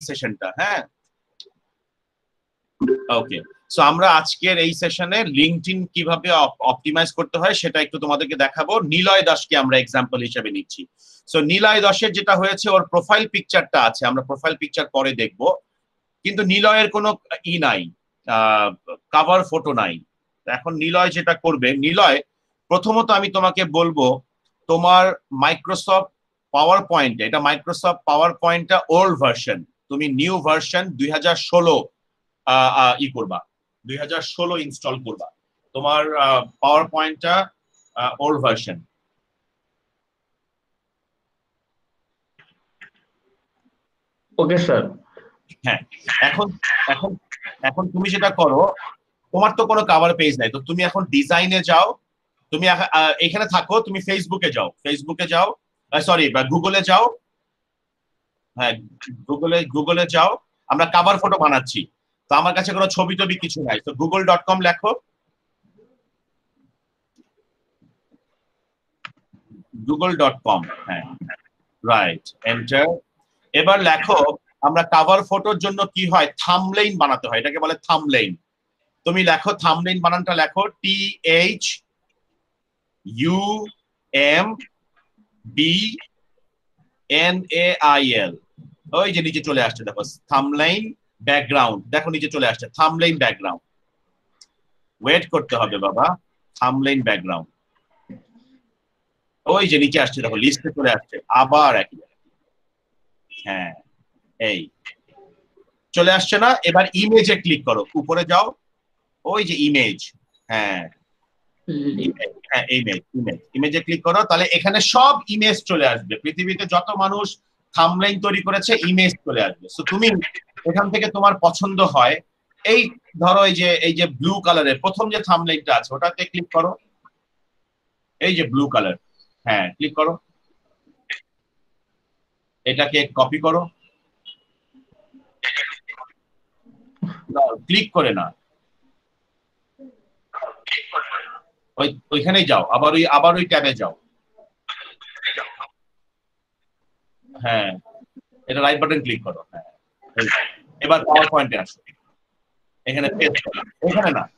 সেশনটা। হ্যাঁ, ওকে। সো আমরা আজকের এই সেশনে লিঙ্কডইন কিভাবে অপটিমাইজ করতে হয় সেটা একটু তোমাদেরকে দেখাবো। নিলয় দাসকে আমরা এক্সাম্পল হিসেবে নিচ্ছি। সো নিলয় দাসের যেটা হয়েছে, ওর প্রোফাইল পিকচারটা আছে, আমরা প্রোফাইল পিকচার পরে দেখব, কিন্তু নিলয়ের কোনো নাই, কভার ফটো নাই। এখন নিলয় যেটা করবে, নিলয় প্রথমত আমি তোমাকে বলবো, তোমার মাইক্রোসফট পাওয়ার পয়েন্ট, এটা মাইক্রোসফট পাওয়ার পয়েন্টটা ওল্ড ভার্সন, তুমি নিউ ভার্সন 2016 করবা, 2016 ইনস্টল করবা। তোমার পাওয়ার পয়েন্টটা ওল্ড ভার্সন। Okay sir. হ্যাঁ, এখন এখন এখন তুমি যেটা করো, তোমার তো কোনো কভার পেজ নাই, তো তুমি এখন ডিজাইনে যাও, তুমি এখানে থাকো, তুমি ফেসবুকে যাও, সরি গুগলে যাও। হ্যাঁ, গুগলে যাও, আমরা কভার ফটো বানাচ্ছি, তো আমার কাছে কোনো ছবি টবি কিছু নাই, তো google.com লেখো, google.com। হ্যাঁ, রাইট, এন্টার। এবার লেখো, আমরা কভার ফটোর জন্য কি হয়, থাম্বনেইল বানাতে হয়, এটাকে বলে থাম্বনেইল। তুমি লেখো, থাম্বনেইল বানানটা লেখো, THUMBNAIL। ওই যে নিচে চলে আসছে, দেখো থাম্বনেইল ব্যাকগ্রাউন্ড, দেখো নিচে চলে আসছে থাম্বনেইল ব্যাকগ্রাউন্ড। ওয়েট করতে হবে বাবা, থাম্বনেইল ব্যাকগ্রাউন্ড, ওই যে নিচে আসছে, দেখো লিস্টে চলে আসছে আবার একই। হ্যাঁ, এই চলে আসছে না? এবার ইমেজে ক্লিক করো, উপরে যাও, ওই যে ইমেজ। হ্যাঁ, হ্যাঁ, ইমেজে ক্লিক করো, তাহলে এখানে সব ইমেজ চলে আসবে, পৃথিবীতে যত মানুষ থাম্বনেইল তৈরি করেছে ইমেজ চলে আসবে। সো তুমি এখান থেকে তোমার পছন্দ হয়, এই ধরো এই যে ব্লু কালারের প্রথম যে থাম্বনেইলটা আছে ওটাতে ক্লিক করো, এই যে ব্লু কালার, হ্যাঁ ক্লিক করো, এটাকে কপি করো, ক্লিক করে না, ওইখানেই যাও, আবার ওই ট্যাবে যাও। হ্যাঁ, এটা রাইট বাটন ক্লিক করো। হ্যাঁ, এবার পাওয়ার পয়েন্টে আসো, এখানে পেস্ট করো,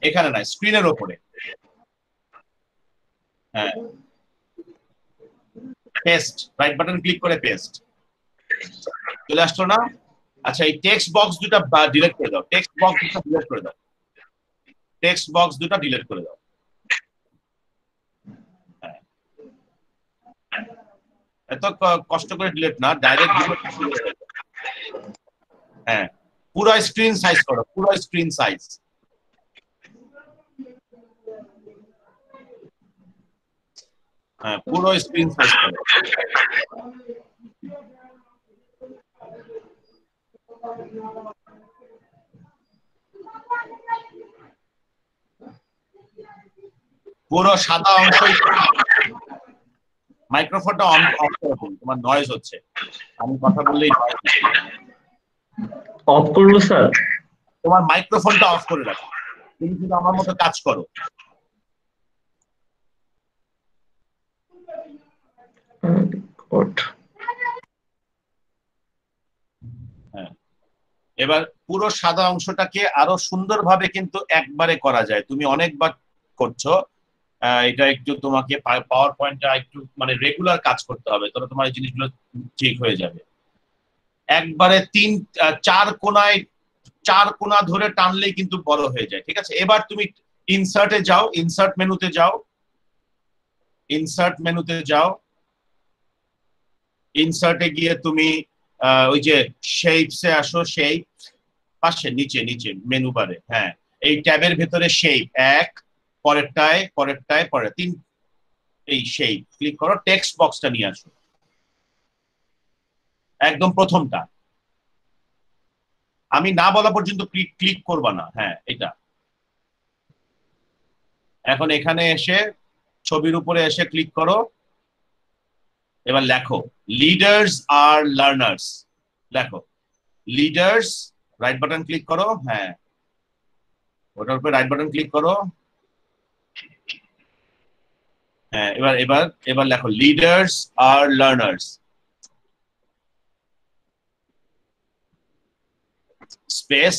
এখানে না স্ক্রিনের ওপরে। হ্যাঁ, পেস্ট, রাইট বাটন ক্লিক করে পেস্ট, চলে আসলো না? আচ্ছা, এই টেক্সট বক্স দুটো ডিলিট করে দাও, টেক্সট বক্স দুটো ডিলিট করে দাও। হ্যাঁ, এত কষ্ট করে ডিলিট না, ডাইরেক্ট ডিলিট। হ্যাঁ, পুরো স্ক্রিন সাইজ করো, পুরো স্ক্রিন সাইজ। হ্যাঁ, পুরো স্ক্রিন সাইজ করো। পুরো সাদা অংশ, মাইক্রোফোনটা অফ করে দিন, তোমার নয়েজ হচ্ছে, আমি কথা বললেই নয়েজ হচ্ছে। অফ করবো স্যার? তোমার মাইক্রোফোনটা অফ করে রাখো, তুমি কিন্তু আমার মতো কাজ করো। হ্যাঁ, এবার পুরো সাদা অংশটাকে আরো সুন্দরভাবে কিন্তু একবারে করা যায়, তুমি অনেকবার করছো, এটা একটু তোমাকে পাওয়ার পয়েন্টটা একটু মানে রেগুলার কাজ করতে হবে, তাহলে তোমার এই জিনিসগুলো ঠিক হয়ে যাবে। একবারে চার কোণা ধরে টানলেই কিন্তু বড় হয়ে যায়, ঠিক আছে? এবার তুমি ইনসার্টে যাও, ইনসার্টে গিয়ে তুমি ওই যে শেপসে আসো, শেপ পাশে নিচে নিচে মেনু বারে, হ্যাঁ এই ট্যাবের ভেতরে শেপ, এক, পরে তিন, এই শেপ ক্লিক করো, টেক্সট বক্সটা নিয়ে আসো, একদম প্রথমটা, আমি না বলা পর্যন্ত ক্লিক করবা না। হ্যাঁ, এটা এখন এখানে এসে ছবির উপরে এসে ক্লিক করো, এবার লেখো লিডার্স আর লার্নার্স, লেখো লিডার্স, রাইট বাটন ক্লিক করো। হ্যাঁ, ওটার উপরে রাইট বাটন ক্লিক করো। হ্যাঁ, এবার লেখো লিডার্স আর লার্নার্স। স্পেস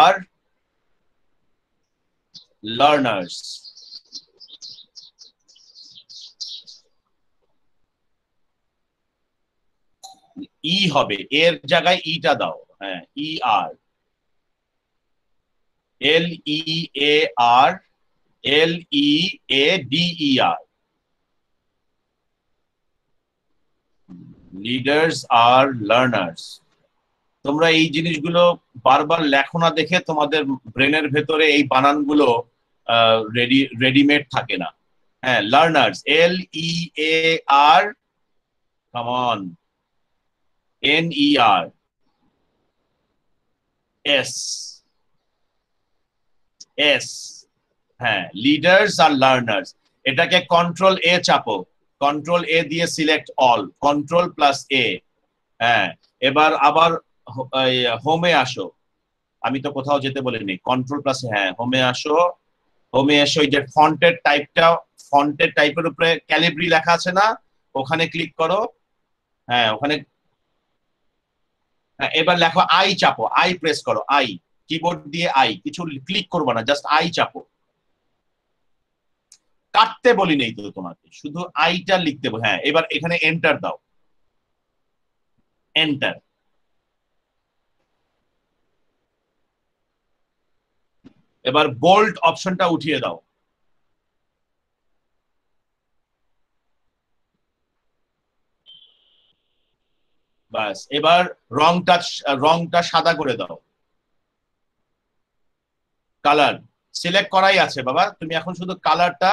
আর লার্নার্স। ই হবে, এর জায়গায় ইটা দাও। হ্যাঁ, E R, L E A R, L E A D E R, leaders আর লার্নার্স। তোমরা এই জিনিসগুলো বারবার লেখো না দেখে তোমাদের ব্রেনের ভেতরে এই বানানগুলো রেডিমেড থাকে না। হ্যাঁ, learners, L E A R, come on, N E R S, S. হ্যাঁ, লিডার্স আর লার্নার্স। এটাকে কন্ট্রোল এ চাপো, কন্ট্রোল এ দিয়ে select all, control plus A. হ্যাঁ, এবার আবার হোমে আসো। আমি তো কোথাও যেতে বলিনি, কন্ট্রোল প্লাস, হ্যাঁ হোমে আসো। হোমে এসে ওই যে ফন্টের টাইপটা, ফন্টের টাইপের উপরে ক্যালিব্রি লেখা আছে না, ওখানে ক্লিক করো। হ্যাঁ ওখানে, হ্যাঁ, এবার লেখো আই চাপো, আই প্রেস করো, আই, কিবোর্ড দিয়ে আই, কিছু ক্লিক করবো না, জাস্ট আই চাপো। কাটতে বলি নেই তো তোমাকে, শুধু আইটা লিখতে বলি। হ্যাঁ, এবার এখানে এন্টার দাও, এন্টার। এবার বোল্ড অপশনটা উঠিয়ে দাও। বাস, এবার রংটা, রংটা সাদা করে দাও। কালার সিলেক্ট করাই আছে বাবা, তুমি এখন শুধু কালারটা,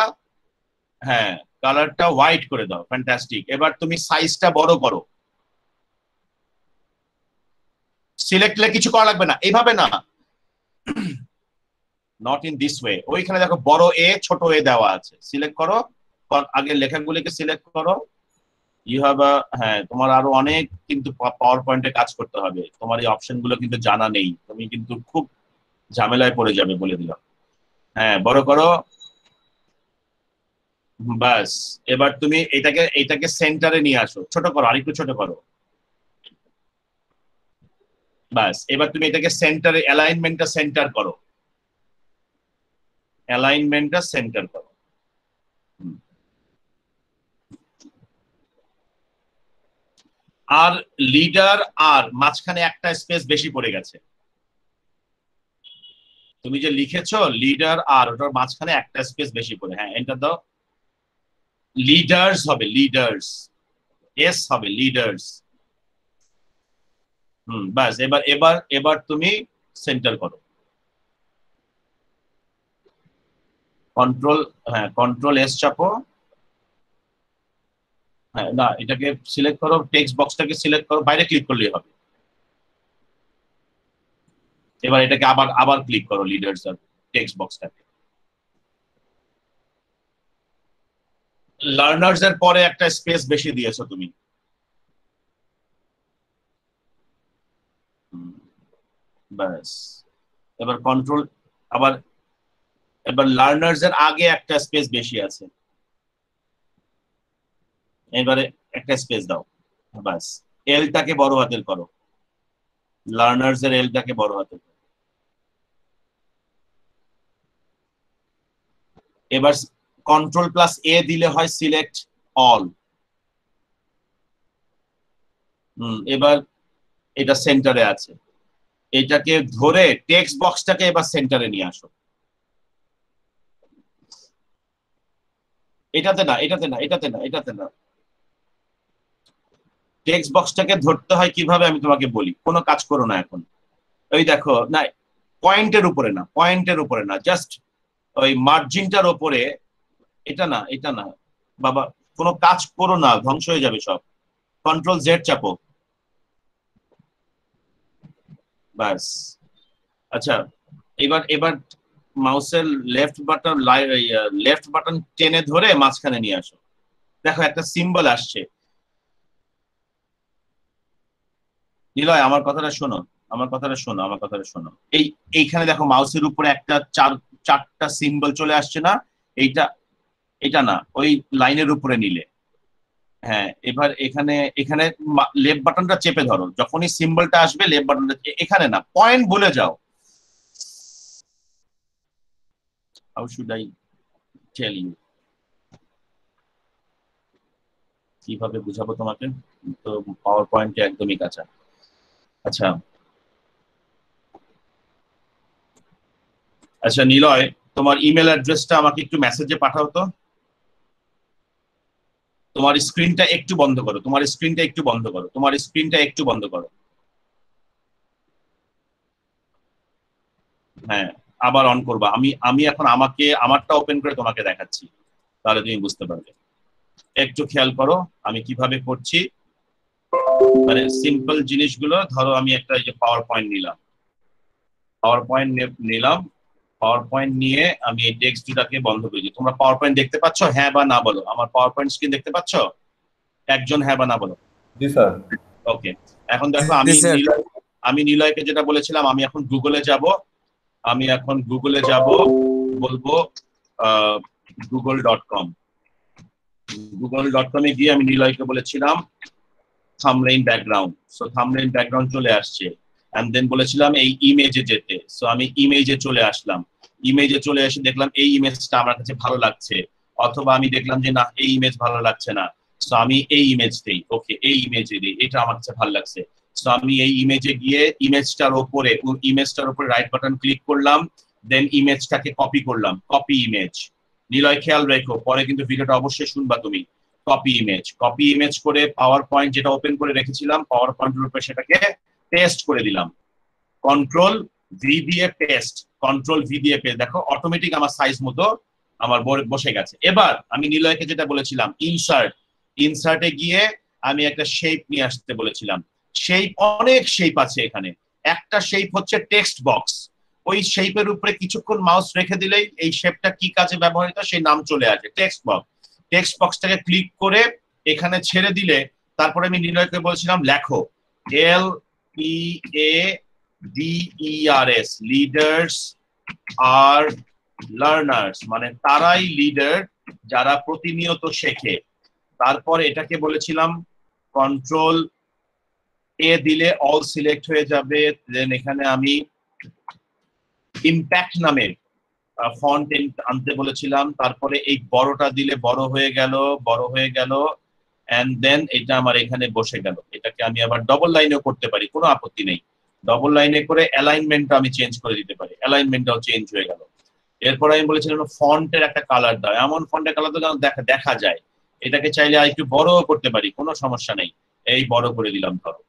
হ্যাঁ কালারটা হোয়াইট করে দাও। ফ্যান্টাস্টিক। এবার তুমি সাইজটা বড় করো। সিলেক্টলে কিছু করা লাগবে না, এইভাবে না, নট ইন দিস ওয়ে। ওইখানে দেখো বড় এ ছোট এ দেওয়া আছে, সিলেক্ট করো। আগে লেখাগুলিকে সিলেক্ট করো। ইউ হ্যাভ আ, হ্যাঁ তোমার আরো অনেক কিন্তু পাওয়ার পয়েন্টে কাজ করতে হবে, তোমার এই অপশন গুলো কিন্তু জানা নেই, তুমি কিন্তু খুব ঝামেলায় পড়ে যাবে বলে দিলাম। হ্যাঁ, বড় করো। বাস, এবার তুমি এটাকে সেন্টারে নিয়ে আসো, ছোট করো, আরেকটু ছোট করো। বাস, এবার তুমি এটাকে সেন্টারে, অ্যালাইনমেন্টটা সেন্টার করো, অ্যালাইনমেন্টটা সেন্টার করো। আর লিডার আর মাঝখানে একটা স্পেস বেশি পড়ে গেছে। তুমি যে লিখেছো লিডার আর, ওটার মাঝখানে একটা স্পেস বেশি পড়ে। হ্যাঁ, এন্টার দাও। লিডার্স হবে, লিডার্স, এস হবে, লিডার্স। বাস, এবার এবার এবার তুমি সেন্টার করো। কন্ট্রোল, হ্যাঁ কন্ট্রোল এস চাপো। হ্যাঁ না, এটাকে সিলেক্ট করো, টেক্সট বক্সটাকে সিলেক্ট করো, বাইরে ক্লিক করলেই হবে। এবার এটাকে আবার আবার ক্লিক করো, লিডার্স আর টেক্সট বক্সটাকে। লার্নার্স এর পরে একটা স্পেস বেশি দিয়েছো তুমি। ব্যাস, এবার কন্ট্রোল, আবার এবার লার্নার্স এর আগে একটা স্পেস বেশি আছে, এবারে একটা স্পেস দাও। ব্যাস, এলটাকে বড় হাতের করো, লার্নার্স এর এলটাকে বড় হাতের করো। এবার কন্ট্রোল প্লাস এ দিলে হয় সিলেক্ট অল। এবার এটা সেন্টারে আছে, এটাকে ধরে টেক্সট বক্সটাকে এবার সেন্টারে নিয়ে আসো। এটাতে না, এটাতে না, এটাতে না, এটাতে না, টেক্সট বক্সটাকে ধরতে হয় কিভাবে আমি তোমাকে বলি, কোনো কাজ করো না এখন। ওই দেখো না, পয়েন্টের উপরে না, পয়েন্টের উপরে না, জাস্ট ওই মার্জিনটার উপরে। এটা না, এটা না বাবা, কোনো কাজ করো না, ধ্বংস হয়ে যাবে সব। কন্ট্রোল জেড চাপো। ব্যাস, আচ্ছা, এবার এবার মাউসের লেফট বাটন টেনে ধরে মাঝখানে নিয়ে আসো। দেখো একটা সিম্বল আসছে। নিলয়, আমার কথাটা শোনো, আমার কথাটা শোনো, আমার কথাটা শোনো। এইখানে দেখো মাউসের উপরে একটা চারটা সিম্বল চলে আসছে না, এইটা, এটা না, ওই লাইনের উপরে নিলে হ্যাঁ, এবার এখানে এখানে লেফট বাটনটা চেপে ধরো, যখনই সিম্বলটা আসবে লেফট বাটনটা, এখানে না, পয়েন্ট বলে যাও। How should I tell you, কিভাবে বুঝাবো তোমাকে, তো পাওয়ার পয়েন্টে একদমই কাঁচা। আচ্ছা আচ্ছা নিলয়, তোমার ইমেল অ্যাড্রেসটা আমাকে একটু মেসেজে পাঠাও তো। তোমার স্ক্রিনটা একটু বন্ধ করো, তোমার স্ক্রিনটা একটু বন্ধ করো, তোমার স্ক্রিনটা একটু বন্ধ করো। হ্যাঁ, আবার অন করবা। আমি আমি এখন আমাকে আমারটা ওপেন করে তোমাকে দেখাচ্ছি, তাহলে তুমি বুঝতে পারবে। একটু খেয়াল করো আমি কিভাবে করছি। মানে সিম্পল জিনিসগুলো ধরো, আমি একটা এই যে পাওয়ার পয়েন্ট নিলাম, পাওয়ার পয়েন্ট নিলাম, পাওয়ার পয়েন্ট নিয়ে আমি এই টেক্সট দুটাকে বন্ধ করেছি। তোমরা পাওয়ার পয়েন্ট দেখতে পাচ্ছ? হ্যাঁ বা না বলো, আমার পাওয়ার পয়েন্ট স্ক্রিন দেখতে পাচ্ছ? একজন হ্যাঁ বা না বলো। জি স্যার। ওকে, এখন দেখো জি স্যার। আমি নিলয়কে যেটা বলেছিলাম, আমি এখন গুগলে যাব, আমি এখন গুগলে যাব, বলবো google.com, google.com এ গিয়ে আমি নিলয়কে বলেছিলাম thumbnail background, so thumbnail background চলে আসছে। এন্ড দেন বলেছিলাম এই ইমেজে যেতে, সো আমি ইমেজে চলে আসলাম। ইমেজে চলে এসে দেখলাম এই ইমেজটা আমার কাছে ভালো লাগছে, অথবা আমি দেখলাম যে না এই ইমেজ ভালো লাগছে না, সো আমি এই ইমেজ দেই, ওকে এই ইমেজে দিই, এটা আমার কাছে ভালো লাগছে। সো আমি এই ইমেজে গিয়ে ইমেজটার উপরে রাইট বাটন ক্লিক করলাম, দেন ইমেজটাকে কপি করলাম, কপি ইমেজ। নিলয় খেয়াল রেখো, পরে কিন্তু ভিডিওটা অবশ্যই শুনবা তুমি। কপি ইমেজ করে পাওয়ার পয়েন্ট যেটা ওপেন করে রেখেছিলাম, পাওয়ার পয়েন্টের উপরে সেটাকে পেস্ট করে দিলাম। কন্ট্রোল ভি দিয়ে পেস্ট, কন্ট্রোল ভি দিয়ে পেস্ট, দেখো অটোমেটিক আমার সাইজ মতো আমার বসে গেছে। এবার আমি নিলয়কে যেটা বলেছিলাম ইনসার্টে গিয়ে আমি একটা শেপ নিয়ে আসতে বলেছিলাম। শেপ, অনেক শেপ আছে এখানে। একটা শেপ হচ্ছে টেক্সট বক্স, ওই শেপের উপরে কিছুক্ষণ মাউস রেখে দিলেই এই শেপটা কি কাজে ব্যবহৃত সেই নাম চলে আসে, টেক্সট বক্স। টেক্সট বক্সটাকে ক্লিক করে এখানে ছেড়ে দিলে, তারপরে আমি নিলয়কে বলছিলাম লেখো LEADERS, লিডার্স আর লার্নার্স, মানে তারাই লিডার যারা প্রতিনিয়ত শেখে। তারপর এটাকে বলেছিলাম কন্ট্রোল এ দিলে অল সিলেক্ট হয়ে যাবে। দেন এখানে আমি ইম্প্যাক্ট নামের ফন্ট আনতে বলেছিলাম, তারপরে এই বড়টা দিলে বড় হয়ে গেল, বড় হয়ে গেল, এন্ড দেন এটা আমার এখানে বসে গেল। এটাকে আমি আবার ডবল লাইনেও করতে পারি, কোনো আপত্তি নেই। ডবল লাইনে করে অ্যালাইনমেন্টটা আমি চেঞ্জ করে দিতে পারি, অ্যালাইনমেন্টটাও চেঞ্জ হয়ে গেল। এরপর আমি বলেছিলাম ফন্টের একটা কালার দাও, এমন ফন্টের কালার দাও যেন দেখা যায়। এটাকে চাইলে আর একটু বড় করতে পারি, কোনো সমস্যা নেই। এই বড় করে দিলাম ধরো,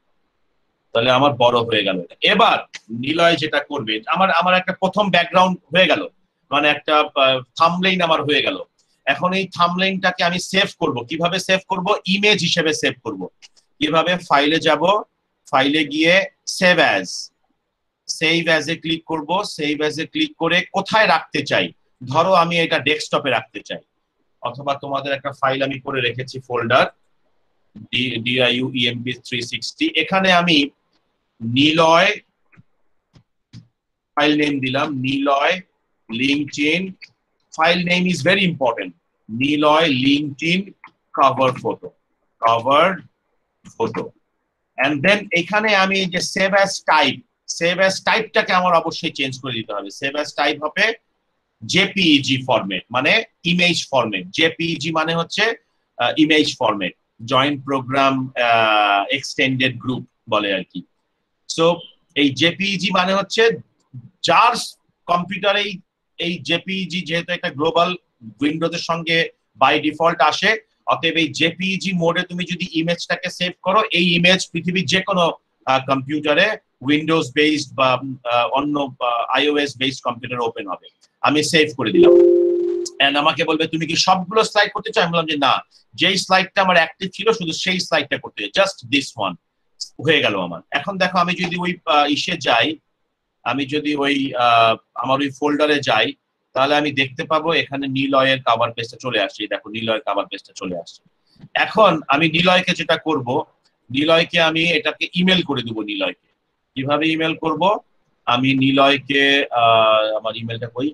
তাহলে আমার বড় হয়ে গেল। এবার নিলয় যেটা করবে, আমার আমার একটা প্রথম ব্যাকগ্রাউন্ড হয়ে গেল, মানে একটা থাম্বনেইল আমার হয়ে গেল। এখন এই থাম্বনেইলটাকে আমি সেভ করব, কিভাবে সেভ করব? ইমেজ হিসেবে সেভ করব। কিভাবে? ফাইলে যাব, ফাইলে গিয়ে সেভ অ্যাজ এ ক্লিক করব। সেভ অ্যাজ এ ক্লিক করে কোথায় রাখতে চাই, ধরো আমি এটা ডেস্কটপে রাখতে চাই, অথবা তোমাদের একটা ফাইল আমি করে রেখেছি ফোল্ডার DIUEMP360, এখানে আমি নিলয় ফাইল নেম দিলাম, Niloy LinkedIn, file name is very important, Niloy LinkedIn cover photo. And then এখানে আমি যে সেভ অ্যাজ টাইপটাকে আমার অবশ্যই চেঞ্জ করে দিতে হবে। সেভ অ্যাজ টাইপ হবে জেপিইজি ফরম্যাট, মানে ইমেজ ফরম্যাট। জেপিইজি মানে হচ্ছে image format, joint program extended group বলে আর কি। সো এই জেপিইজি মানে হচ্ছে যার কম্পিউটারে এই জেপিইজি, যেহেতু একটা গ্লোবাল উইন্ডোজের সঙ্গে বাই ডিফল্ট আসে, অতএব এই জেপিইজি মোডে তুমি যদি ইমেজটাকে সেভ করো, এই ইমেজ পৃথিবীর যে কোনো কম্পিউটারে, উইন্ডোজ বেসড বা অন্য আইওএস বেসড কম্পিউটারে ওপেন হবে। আমি সেভ করে দিলাম। এন্ড আমাকে বলবে তুমি কি সবগুলো স্লাইড করতে চাও? আমি বললাম যে না, যেই স্লাইডটা আমার অ্যাক্টিভ ছিল শুধু সেই স্লাইডটা করতে চাই, জাস্ট দিস ওয়ান। হয়ে গেল আমার। এখন দেখো আমি যদি ওই ইসে যাই, আমি যদি ওই আমার ওই ফোল্ডারে যাই, তাহলে আমি দেখতে পাবো এখানে নিলয়ের কভার পেজটা চলে আসছে। দেখো নিলয়ের কভার পেজটা চলে আসছে। এখন আমি নিলয়কে যেটা করব, নিলয়কে আমি এটাকে ইমেল করে দেবো। নিলয়কে কিভাবে ইমেল করব? আমি নিলয়কে আমার ইমেলটা কই,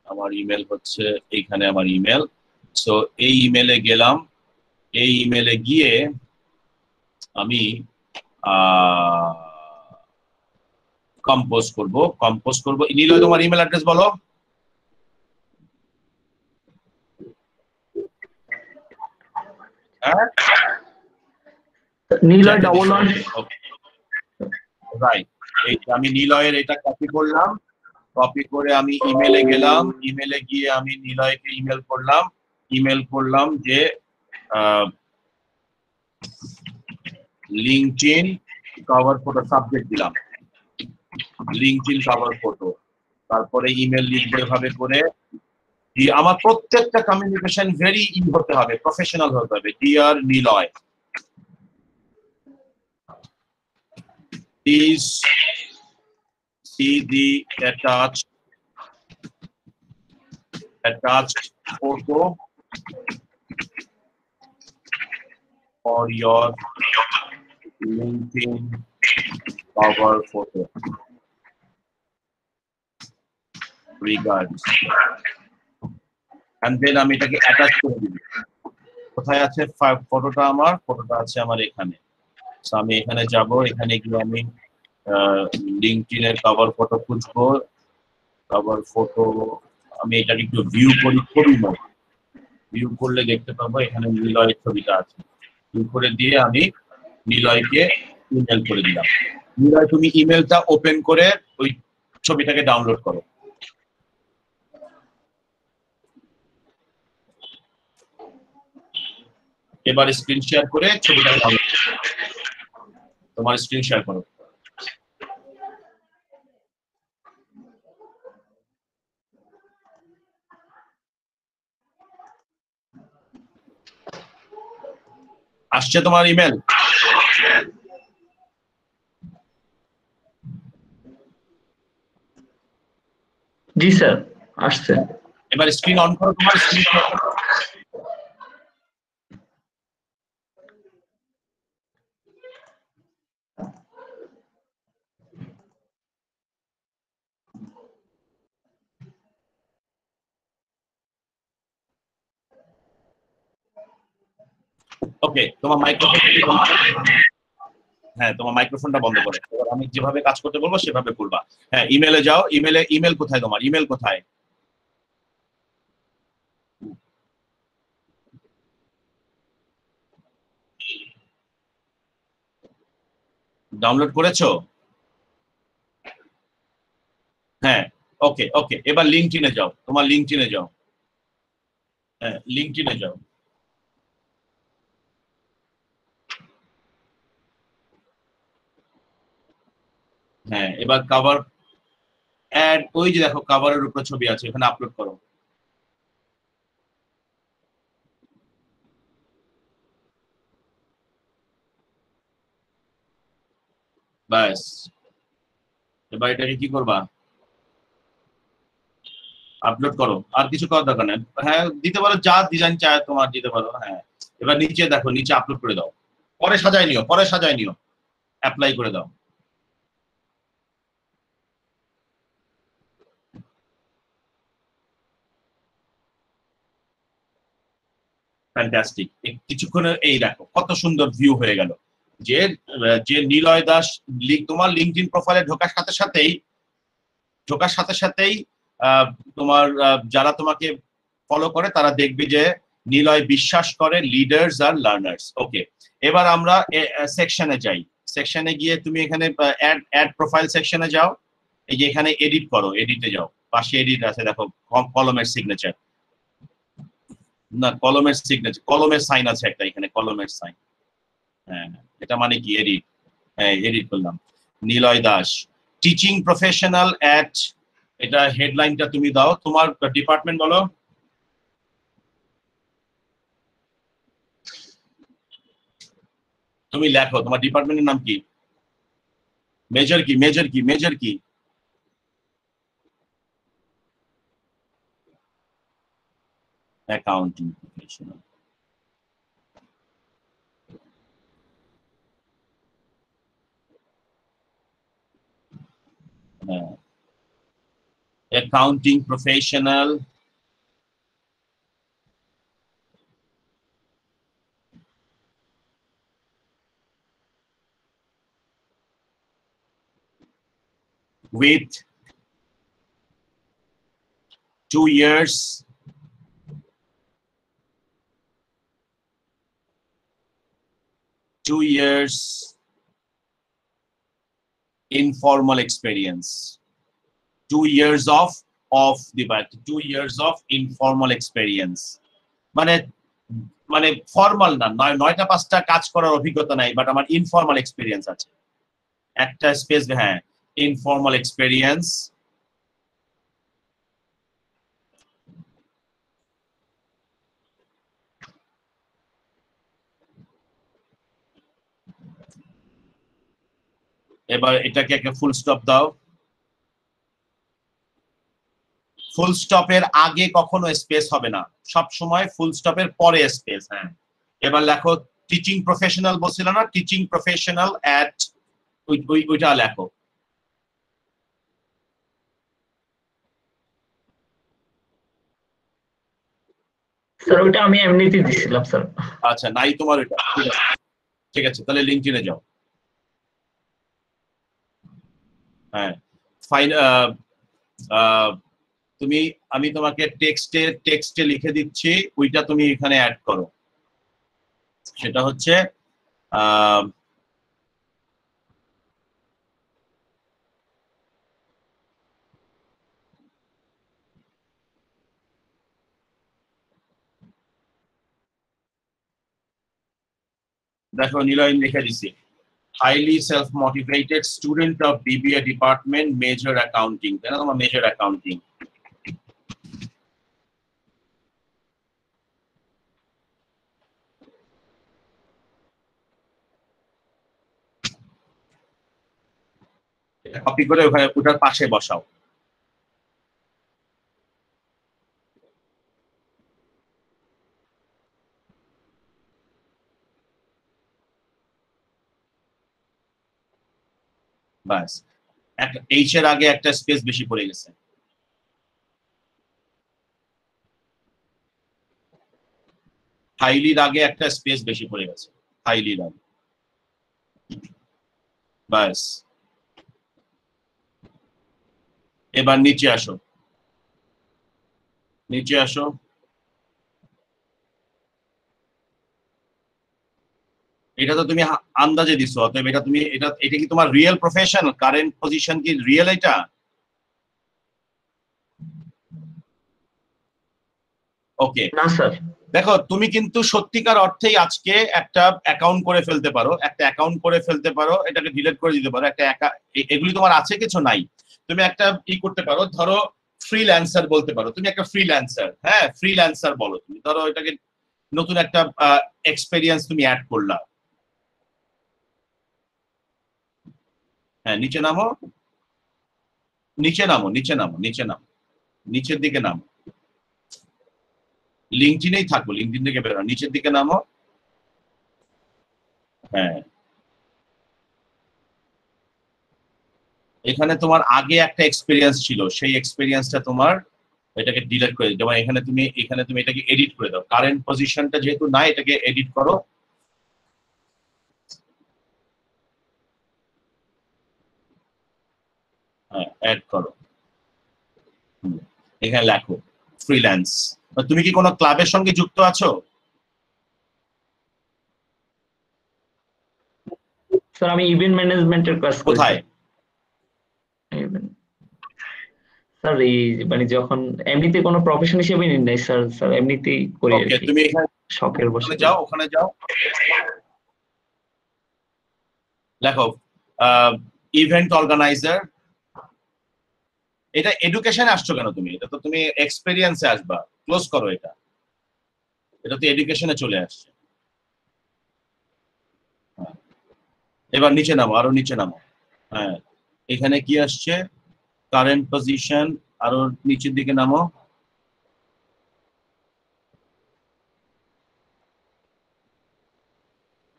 আমার ইমেল হচ্ছে এইখানে আমার ইমেল। সো এই ইমেলে গেলাম, এই ইমেলে গিয়ে আমি কম্পোজ করব। নিলয় তোমার ইমেল অ্যাড্রেস বলো। হ্যাঁ, নিলয় ডবল ওয়ান। রাইট, এই আমি নিলয়ের এটা কপি করলাম, কপি করে আমি ইমেলে গেলাম, ইমেলে গিয়ে আমি নিলয়কে ইমেল করলাম যে লিঙ্কডইন কভার ফটো সাবজেক্ট দিলাম, লিঙ্কডইন কভার ফটো। তারপরে ইমেল লিখবো এভাবে করে। আমার প্রত্যেকটা কমিউনিকেশন ভেরি হতে হবে, প্রফেশনাল হতে হবে। Dear Niloy, please see the attached photo for your LinkedIn cover photo. Regards. And then আমি এটাকে অ্যাটাচ করে দিব। কোথায় আছে ফটোটা? ফটোটা আছে আমার এখানে। সো আমি এখানে যাব, এখানে গিয়ে আমি লিঙ্কডইন এর কভার ফটো খুঁজবো। কভার ফটো আমি এটাকে একটু ভিউ করি, ভিউ করলে দেখতে পাবো এখানে নিলয়ের ছবিটা আছে। ভিউ করে দিয়ে আমি নিলয়কে ইমেল করে দিলাম। নিলয়, তুমি ইমেলটা ওপেন করে ওই ছবিটাকে ডাউনলোড করো। এবার স্ক্রিন শেয়ার করে ছবিটাকে ডাউনলোড করো। তোমার স্ক্রিন শেয়ার করো। আসছে তোমার ইমেল? জি স্যার, আসছে। এবার স্ক্রিন অন করো, তোমার স্ক্রিন। ওকে, তোমার মাইক্রোফোন, হ্যাঁ তোমার মাইক্রোফোনটা বন্ধ করে। এবার আমি যেভাবে কাজ করতে বলবো সেভাবে করবা। হ্যাঁ, ইমেলে যাও। ইমেল কোথায় তোমার? ইমেল কোথায়? ডাউনলোড করেছো? হ্যাঁ, ওকে ওকে। এবার লিঙ্কডইনে যাও, তোমার লিঙ্কডইনে যাও। হ্যাঁ, লিঙ্কডইনে যাও। হ্যাঁ, এবার কভার অ্যাড, ওই যে দেখো কভারের উপর ছবি আছে, এখানে আপলোড করো। ব্যাস, এবার এটাকে কি করবা? আপলোড করো, আর কিছু করার দরকার নেই। হ্যাঁ, দিতে পারো যা ডিজাইন চায় তোমার, দিতে পারো। হ্যাঁ, এবার নিচে দেখো, নিচে আপলোড করে দাও। পরে সাজাই নিও, অ্যাপ্লাই করে দাও। ফ্যান্টাস্টিক। কিছুক্ষণের এই দেখো কত সুন্দর ভিউ হয়ে গেল। যে যে নিলয় দাস, তোমার লিঙ্কডইন প্রোফাইলে ঢোকার সাথে সাথেই তোমার যারা তোমাকে ফলো করে তারা দেখবে যে নিলয় বিশ্বাস করে লিডার্স আর লার্নার্স। ওকে, এবার আমরা সেকশনে যাই। সেকশনে গিয়ে তুমি এখানে অ্যাড প্রোফাইল সেকশনে যাও। এই যে এখানে এডিট করো, এডিটে যাও, পাশে এডিট আছে দেখো, কলমের সিগনেচার, না কলমের সিগনেচার, কলমের সাইন আছে একটা এখানে, কলমের সাইন। হ্যাঁ, এটা মানে কি? এডিট। হ্যাঁ, এডিট করলাম। Niloy Das, teaching professional at, এটা হেডলাইনটা তুমি দাও। তোমার ডিপার্টমেন্ট বলো। তুমি লেখো তোমার ডিপার্টমেন্টের নাম কি? মেজর কি? Accounting professional. হ্যাঁ, accounting professional. with 2 years informal experience, 2 years of the 2 years of informal experience, মানে মানে ফর্মাল না, 9টা 5টা কাজ করার অভিজ্ঞতা নাই, বাট আমার ইনফর্মাল এক্সপেরিয়েন্স আছে। একটা স্পেস, হ্যাঁ, ইনফর্মাল এক্সপেরিয়েন্স। এবার এটাকে একটা ফুল স্টপ দাও। ফুল স্টপের আগে কখনো স্পেস হবে না, সব সময় ফুল স্টপের পরে স্পেস। হ্যাঁ, এবার লেখো টিচিং প্রফেশনাল, বলছিল না, টিচিং প্রফেশনাল এট, ওইটা লেখো। স্যার ওইটা আমি এমনিতেই দিছিলাম স্যার। আচ্ছা, নাই তোমার ওইটা, ঠিক আছে, তাহলে লিঙ্কডইনে যাও। হ্যাঁ, ফাইন। তুমি, আমি তোমাকে টেক্সটে লিখে দিচ্ছি, ওইটা তুমি এখানে অ্যাড করো। সেটা হচ্ছে দেখো, নিলয় লিখে দিছি, highly self-motivated student of BBA department, major accounting, তাই না, তোমার মেজর অ্যাকাউন্টিং। কপি করে ওখানে ওটার পাশে বসাও। বাস, একটা এইচ এর আগে একটা স্পেস বেশি পড়ে গেছে। হাইলির আগে একটা স্পেস বেশি পড়ে গেছে, হাইলির আগে। বাস, এবার নিচে আসো, নিচে আসো। এটা তো তুমি আন্দাজে দিছো, অতএব এটা তুমি, এটা কি তোমার রিয়েল প্রফেশন, কারেন্ট পজিশন কি রিয়েল? এটা ওকে না স্যার। দেখো, তুমি কিন্তু সত্যিকার অর্থেই আজকে একটা অ্যাকাউন্ট করে ফেলতে পারো, একটা অ্যাকাউন্ট করে ফেলতে পারো, এটাকে ডিলিট করে দিতে পারো, এগুলি তোমার আছে, কিছু নাই। তুমি একটা ই করতে পারো, ধরো ফ্রিল্যান্সার বলতে পারো, তুমি একটা ফ্রিল্যান্সার, হ্যাঁ, ফ্রিল্যান্সার বলো তুমি, ধরো এটাকে নতুন একটা এক্সপেরিয়েন্স তুমি অ্যাড করলা। হ্যাঁ, নিচে নামো, নিচে নামো, নিচে নামো, নিচে নামো, নিচের দিকে নামো। লিঙ্কডইনেই থাকবো, লিঙ্কডইন থেকে বেরো, নিচের দিকে নামো। হ্যাঁ, এখানে তোমার আগে একটা এক্সপেরিয়েন্স ছিল, সেই এক্সপেরিয়েন্সটা তোমার, এটাকে ডিলিট করে দিতে। এখানে তুমি এটাকে এডিট করে দাও, কারেন্ট পজিশনটা যেহেতু নাই, এটাকে এডিট করো। হ্যাঁ, অ্যাড করো, এখানে লেখো ফ্রিল্যান্স। তুমি কি কোনো ক্লাবের সঙ্গে যুক্ত আছো? স্যার আমি ইভেন্ট ম্যানেজমেন্টের কাজ করি। কোথায়? স্যার এই মানে যখন এমনিতে কোনো প্রফেশন হিসেবে নিই নাই স্যার, স্যার এমনিতেই করি আর ওকে, কি, তুমি এখানে শখের বসে যাও, ওখানে যাও, লেখো ইভেন্ট অর্গানাইজার। এটা এডুকেশনে আসছো কেন তুমি? এটা তো তুমি এক্সপেরিয়েন্সে আসবা, ক্লোজ করো এটা, এটা তো এডুকেশনে চলে আসছে। এবার নিচে নামো, আরো নিচে নামো। হ্যাঁ, এখানে কি আসছে, কারেন্ট পজিশন, আরো নিচের দিকে নামো।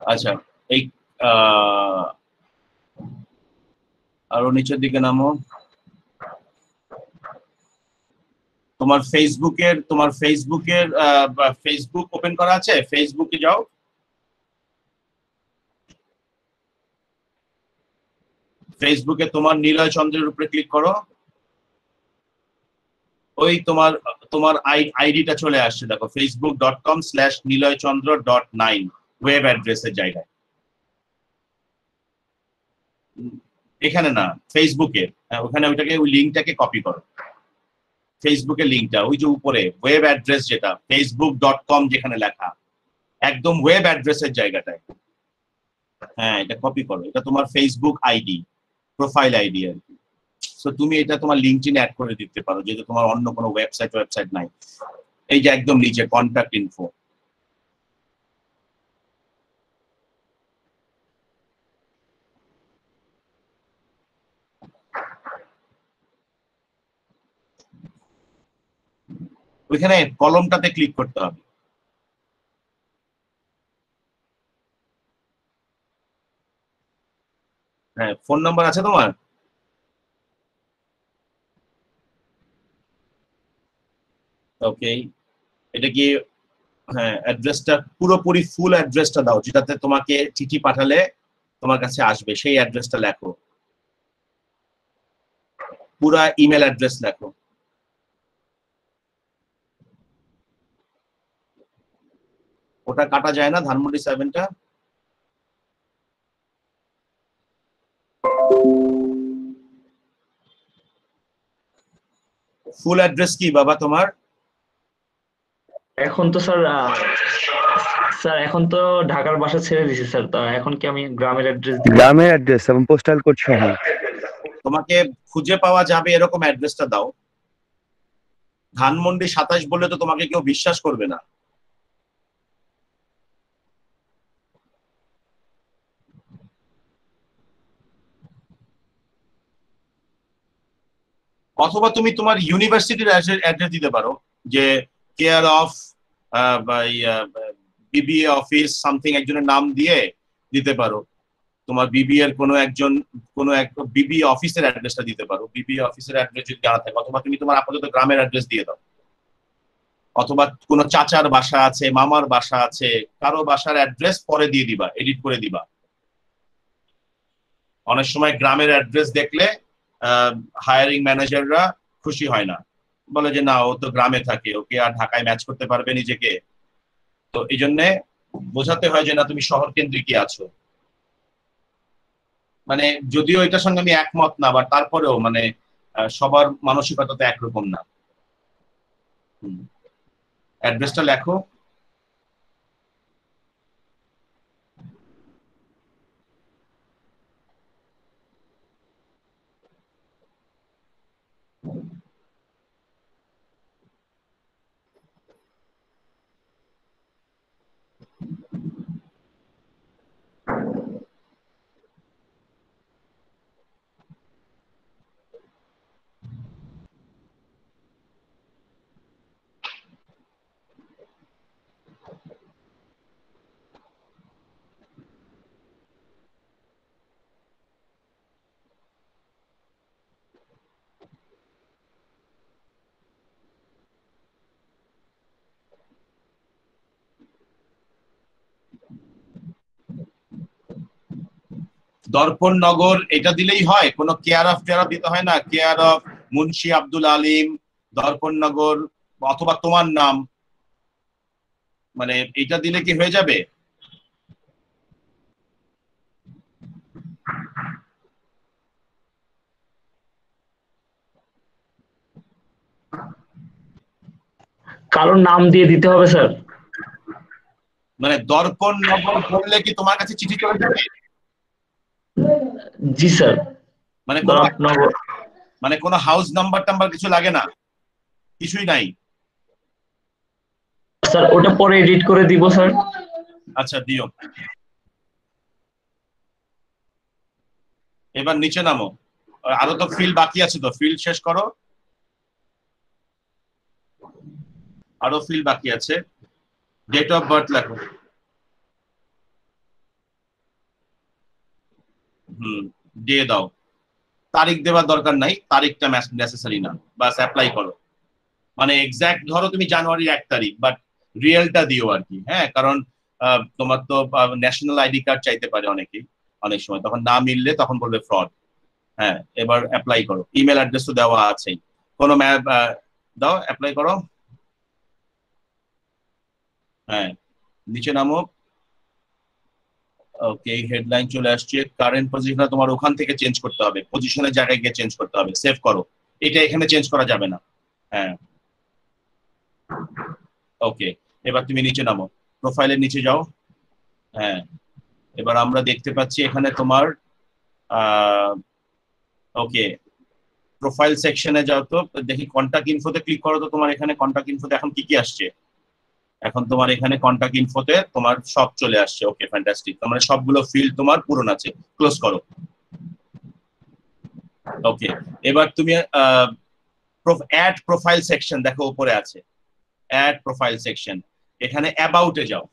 আচ্ছা, এই আরো নিচের দিকে নামো। তোমার ফেসবুক ওপেন করা আছে? ফেসবুকে যাও। ফেসবুকে তোমার নিলয় চন্দ্রের উপরে ক্লিক করো, ওই তোমার তোমার আইডিটা চলে আসছে, দেখো facebook.com/niloychandra.9 ওয়েব অ্যাড্রেসের জায়গায়। এখানে না, ফেসবুকে, ওখানে ওইটাকে ওই লিঙ্কটাকে কপি করো, ফেসবুকের লিঙ্কটা ওই যে উপরে ওয়েব অ্যাড্রেস যেটা facebook.com যেখানে লেখা, একদম ওয়েব অ্যাড্রেসের জায়গাটায়, হ্যাঁ এটা কপি করো, এটা তোমার ফেসবুক আইডি, প্রোফাইল আইডি আর কি। সো তুমি এটা তোমার লিঙ্কডইনে অ্যাড করে দিতে পারো, যেহেতু তোমার অন্য কোনো ওয়েবসাইট নাই। এই যে একদম নিচে কন্ট্যাক্ট ইনফো, ওইখানে কলমটাতে ক্লিক করতে হবে। হ্যাঁ, ফোন নাম্বার আছে তোমার? ওকে, এটা কি, হ্যাঁ অ্যাড্রেসটা পুরোপুরি ফুল অ্যাড্রেসটা দাও, যেটাতে তোমাকে চিঠি পাঠালে তোমার কাছে আসবে, সেই অ্যাড্রেসটা লেখো, পুরা ইমেল অ্যাড্রেস লেখো। ওটা কাটা যায় না, ধানমন্ডি 7টা। ফুল অ্যাড্রেস কি বাবা তোমার? এখন তো স্যার স্যার এখন তো ঢাকার বাসা ছেড়ে দিছি স্যার, তা এখন কি আমি গ্রামের অ্যাড্রেস দিব? গ্রামের অ্যাড্রেস এবং পোস্টাল কোড সহ। তোমাকে খুঁজে পাওয়া যাবে এরকম অ্যাড্রেসটা দাও। ধানমন্ডি 27 বললে তো তোমাকে কেউ বিশ্বাস করবে না। অথবা তুমি তোমার ইউনিভার্সিটির অ্যাড্রেস দিতে পারো, যে care of BBA office something একজনের নাম দিয়ে দিতে পারো, তোমার বিবি এর কোনো এক বিবি অফিসের অ্যাড্রেসটা দিতে পারো, বিবি অফিসের অ্যাড্রেস যদি জানা থাকে। অথবা তুমি তোমার আপাতত গ্রামের অ্যাড্রেস দিয়ে দাও, অথবা কোনো চাচার বাসা আছে, মামার বাসা আছে, কারো বাসার অ্যাড্রেস পরে দিয়ে দিবা, এডিট করে দিবা। অনেক সময় গ্রামের অ্যাড্রেস দেখলে হায়ারিং ম্যানেজাররা খুশি হয় না, বলে যে না ও তো গ্রামে থাকে, ওকে আর ঢাকায় ম্যাচ করতে পারবে নিজেকে। তো এই জন্যে বোঝাতে হয় যে না তুমি শহর কেন্দ্রিকই আছো। মানে যদিও এটার সঙ্গে আমি একমত না, বাট তারপরেও মানে সবার মানসিকতা তো একরকম না। অ্যাড্রেসটা লেখো। দর্পণ নগর এটা দিলেই হয়, কোনো কেয়ার অফ টেয়ার দিতে হয় না? কেয়ার অফ মুন্সি আব্দুল আলিম, দর্পণ নগর, অথবা তোমার নাম, মানে এটা দিলে কি হয়ে যাবে? কারোর নাম দিয়ে দিতে হবে স্যার? মানে দর্পণ নগর বললে কি তোমার কাছে চিঠি চলে যাবে? জি স্যার। মানে নগর মানে কোনো হাউস নাম্বার টাম্বার কিছু লাগে না, কিছুই নাই? স্যার ওটা পরে এডিট করে দিব স্যার। আচ্ছা দিও। এবার নিচে নামো, আরো তো ফিল্ড বাকি আছে, তো ফিল্ড শেষ করো, আরো ফিল্ড বাকি আছে। ডেট অফ বার্থ লেখো। দিয়ে দাও। তারিখ দেওয়ার দরকার নাই, তারিখটা নেসেসারি না, বাস অ্যাপ্লাই করো। মানে এক্সাক্ট ধরো তুমি জানুয়ারির 1 তারিখ, বাট রিয়েলটা দিও আর কি। হ্যাঁ, কারণ তোমার তো ন্যাশনাল আইডি কার্ড চাইতে পারে অনেকেই, অনেক সময় তখন না মিললে তখন বলবে ফ্রড। হ্যাঁ, এবার অ্যাপ্লাই করো, ইমেল অ্যাড্রেস তো দেওয়া আছেই, কোনো দাও, অ্যাপ্লাই করো। হ্যাঁ, নিচে নামো। ওকে, হেডলাইন চলে আসছে। কারেন্ট পজিশন তোমার ওখান থেকে চেঞ্জ করতে হবে, পজিশনের জায়গায় গিয়ে চেঞ্জ করতে হবে, সেভ করো, এটা এখানে চেঞ্জ করা যাবে না। হ্যাঁ, ওকে, এবার তুমি নিচে নামো, প্রোফাইলের নিচে যাও। হ্যাঁ, এবার আমরা দেখতে পাচ্ছি এখানে তোমার ওকে, প্রোফাইল সেকশনে যাও তো, দেখি কন্টাক্ট ইনফোতে ক্লিক করো তো, তোমার এখানে কন্টাক্ট ইনফোতে এখন কি কি আসছে? এখন তোমার এখানে কন্টাক্ট ইনফোতে তোমার সব চলে আসছে। ওকে, ফ্যান্টাস্টিক, তোমার সবগুলো ফিল্ড তোমার পূরণ আছে, ক্লোজ করো। ওকে, এবার তুমি অ্যাড প্রোফাইল সেকশন দেখো উপরে আছে, অ্যাড প্রোফাইল সেকশন, এখানে অ্যাবাউটে যাও,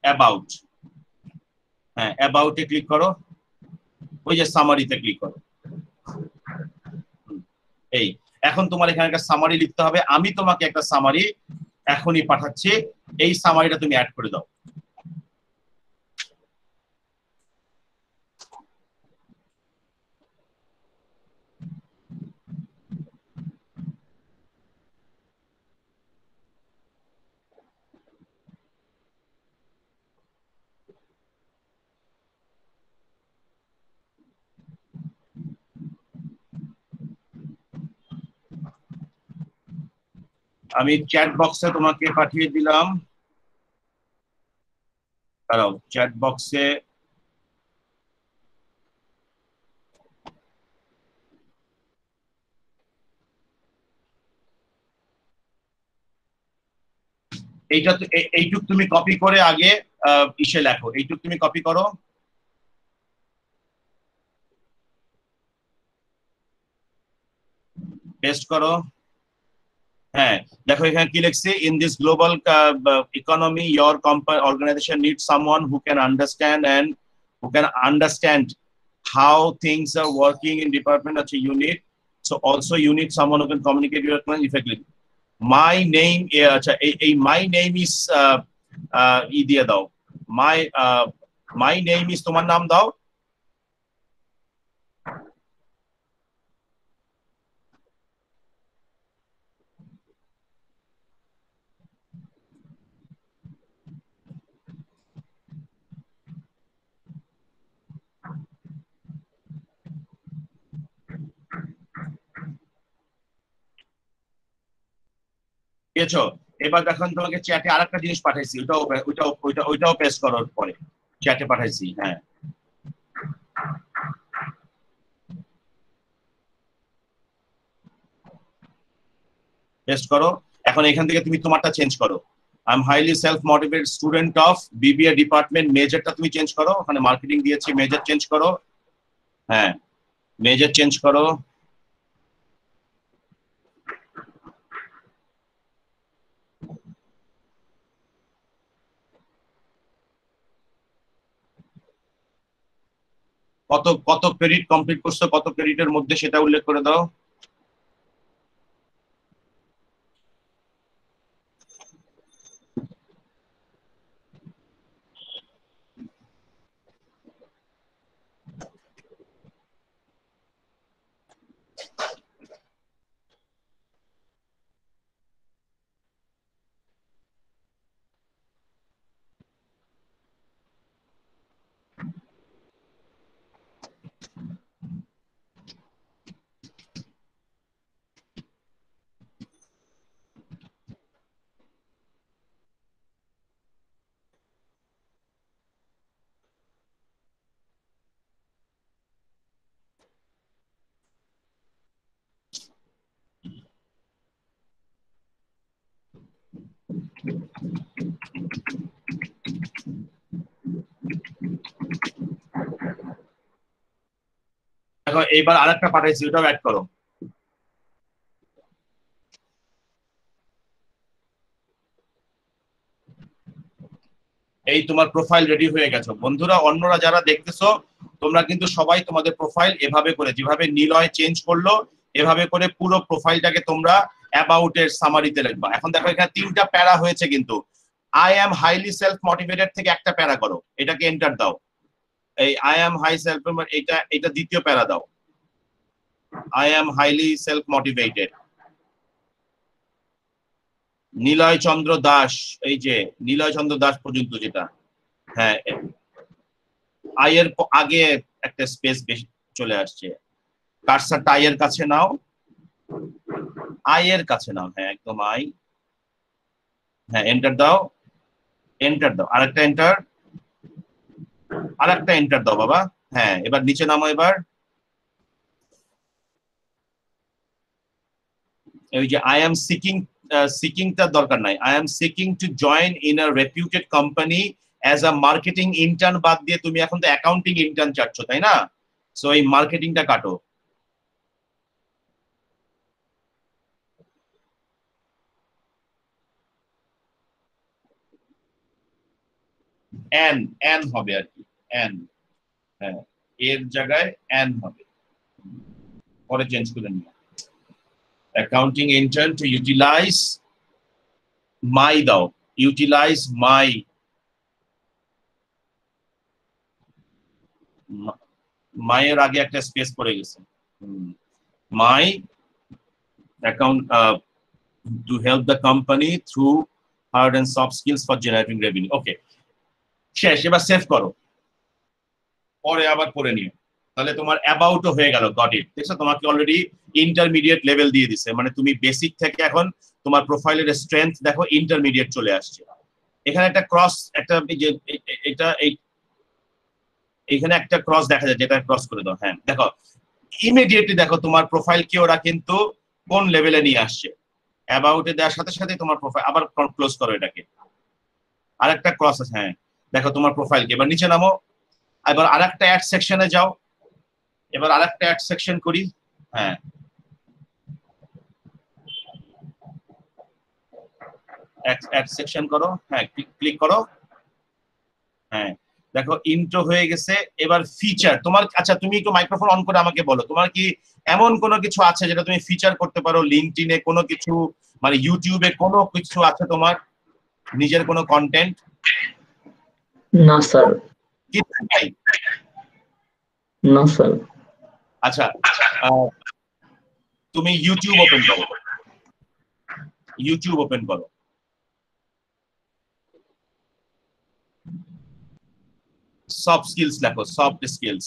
অ্যাবাউট। হ্যাঁ, অ্যাবাউটে ক্লিক করো, ওই যে সামারিতে ক্লিক করো। এই এখন তোমার এখানে একটা সামারি লিখতে হবে, আমি তোমাকে একটা সামারি এখনই পাঠাচ্ছি, এই সামারিটা তুমি অ্যাড করে দাও। আমি চ্যাট বক্সে তোমাকে পাঠিয়ে দিলাম, দাঁড়াও, চ্যাট বক্সে এইটা এইটুক তুমি কপি করে আগে ইসে লেখো, এইটুক তুমি কপি করো, পেস্ট করো। হ্যাঁ, দেখো এখানে কি লিখছে, in this global economy your organization need someone who can understand how things are working in department. আচ্ছা, unit, so also unit someone who can communicate your plan effectively. My name, আচ্ছা এই my name is ই দিয়ে দাও, মাই my name is তোমার নাম দাও। পেয়েছো? এবার দেখুন তোমাকে চ্যাটে আরেকটা জিনিস পাঠাইছি, ওইটাও পেস্ট করার পরে চ্যাটে পাঠাইছি। হ্যাঁ, পেস্ট করো। এখন এখান থেকে তুমি তোমারটা চেঞ্জ করো, I am highly self motivated student of BBA department, মেজরটা তুমি চেঞ্জ করো, ওখানে মার্কেটিং দিয়েছি, মেজর চেঞ্জ করো। হ্যাঁ, মেজর চেঞ্জ করো। কত কত ক্রেডিট কমপ্লিট করছো, কত ক্রেডিটের মধ্যে সেটা উল্লেখ করে দাও। দেখো এইবার আরেকটা পাঠাইছি, ওটাও অ্যাড করো। এই তোমার প্রোফাইল রেডি হয়ে গেছে বন্ধুরা। অন্যরা যারা দেখতেছো, তোমরা কিন্তু সবাই তোমাদের প্রোফাইল এভাবে করে, যেভাবে নিলয় চেঞ্জ করলো, এভাবে করে পুরো প্রোফাইলটাকে তোমরা অ্যাবাউট এর সামারিতে লিখবা। এখন দেখো এখানে 3টা প্যারা হয়েছে, কিন্তু I am highly self motivated থেকে একটা প্যারা করো, এটাকে এন্টার দাও। এই আই এম হাই সেলফ, এটা এটা দ্বিতীয় প্যারা দাও। I am highly self motivated. Niloy Chandra Das, এই যে নিলয় চন্দ্র দাস পর্যন্ত যেটা, হ্যাঁ আই এর আগে একটা স্পেস বেশি চলে আসছে, কার্সারটা আই এর কাছে নাও, আই এর কাছে নাও, হ্যাঁ একদম আই, হ্যাঁ এন্টার দাও, এন্টার দাও, আরেকটা এন্টার, আরেকটা এন্টার দাও বাবা, হ্যাঁ এবার নিচে নামো, এবার ওই যে আই এম সিকিং, সিকিংটার দরকার নাই, I am seeking to join in a reputed company as a marketing intern বাদ দিয়ে তুমি এখন তো অ্যাকাউন্টিং ইন্টার্ন চাচ্ছ, তাই না? সো এই মার্কেটিংটা কাটো, এন হবে আর কি, এন, হ্যাঁ এর জায়গায় এন হবে, পরে চেঞ্জ করে নিও। Accounting intern to utilize my দাও, ইউটিলাইজ মাই, মায়ের আগে একটা স্পেস পড়ে গেছে, my account to help the company through hard and soft skills for generating revenue. Okay শেষ, এবার সেভ করো, পরে আবার পড়ে নিও, তাহলে তোমার অ্যাবাউটও হয়ে গেল, গট ইট। দেখছো তোমাকে অলরেডি ইন্টারমিডিয়েট লেভেল দিয়ে দিছে, মানে তুমি বেসিক থেকে এখন তোমার প্রোফাইলের স্ট্রেংথ দেখো ইন্টারমিডিয়েট চলে আসছে। এখানে একটা ক্রস, একটা যে এটা এখানে একটা ক্রস দেখা যায়, যেটা ক্রস করে দাও, হ্যাঁ দেখো ইমিডিয়েটলি দেখো তোমার প্রোফাইলকে ওরা কিন্তু কোন লেভেলে নিয়ে আসছে, অ্যাবাউটে দেওয়ার সাথে সাথে তোমার প্রোফাইল, আবার ক্লোজ করো এটাকে, আরেকটা ক্রস আছে, হ্যাঁ দেখো তোমার প্রোফাইলকে, এবার নিচে নামো, এবার আরেকটা অ্যাড সেকশনে যাও, এবার আরেকটা অ্যাড সেকশন করি, হ্যাঁ অ্যাড সেকশন করো, হ্যাঁ ক্লিক করো, হ্যাঁ দেখো ইন্ট্রো হয়ে গেছে। এবার ফিচার তোমার, আচ্ছা তুমি একটু মাইক্রোফোন অন করে আমাকে বলো, তোমার কি এমন কোনো কিছু আছে যেটা তুমি ফিচার করতে পারো? লিঙ্কডইনে কোনো কিছু, মানে ইউটিউবে কোনো কিছু আছে তোমার নিজের কোনো কন্টেন্ট? না স্যার, না স্যার। আচ্ছা তুমি ইউটিউব ওপেন করো, ইউটিউব ওপেন করো, সফট স্কিলস লেখো, সফট স্কিলস,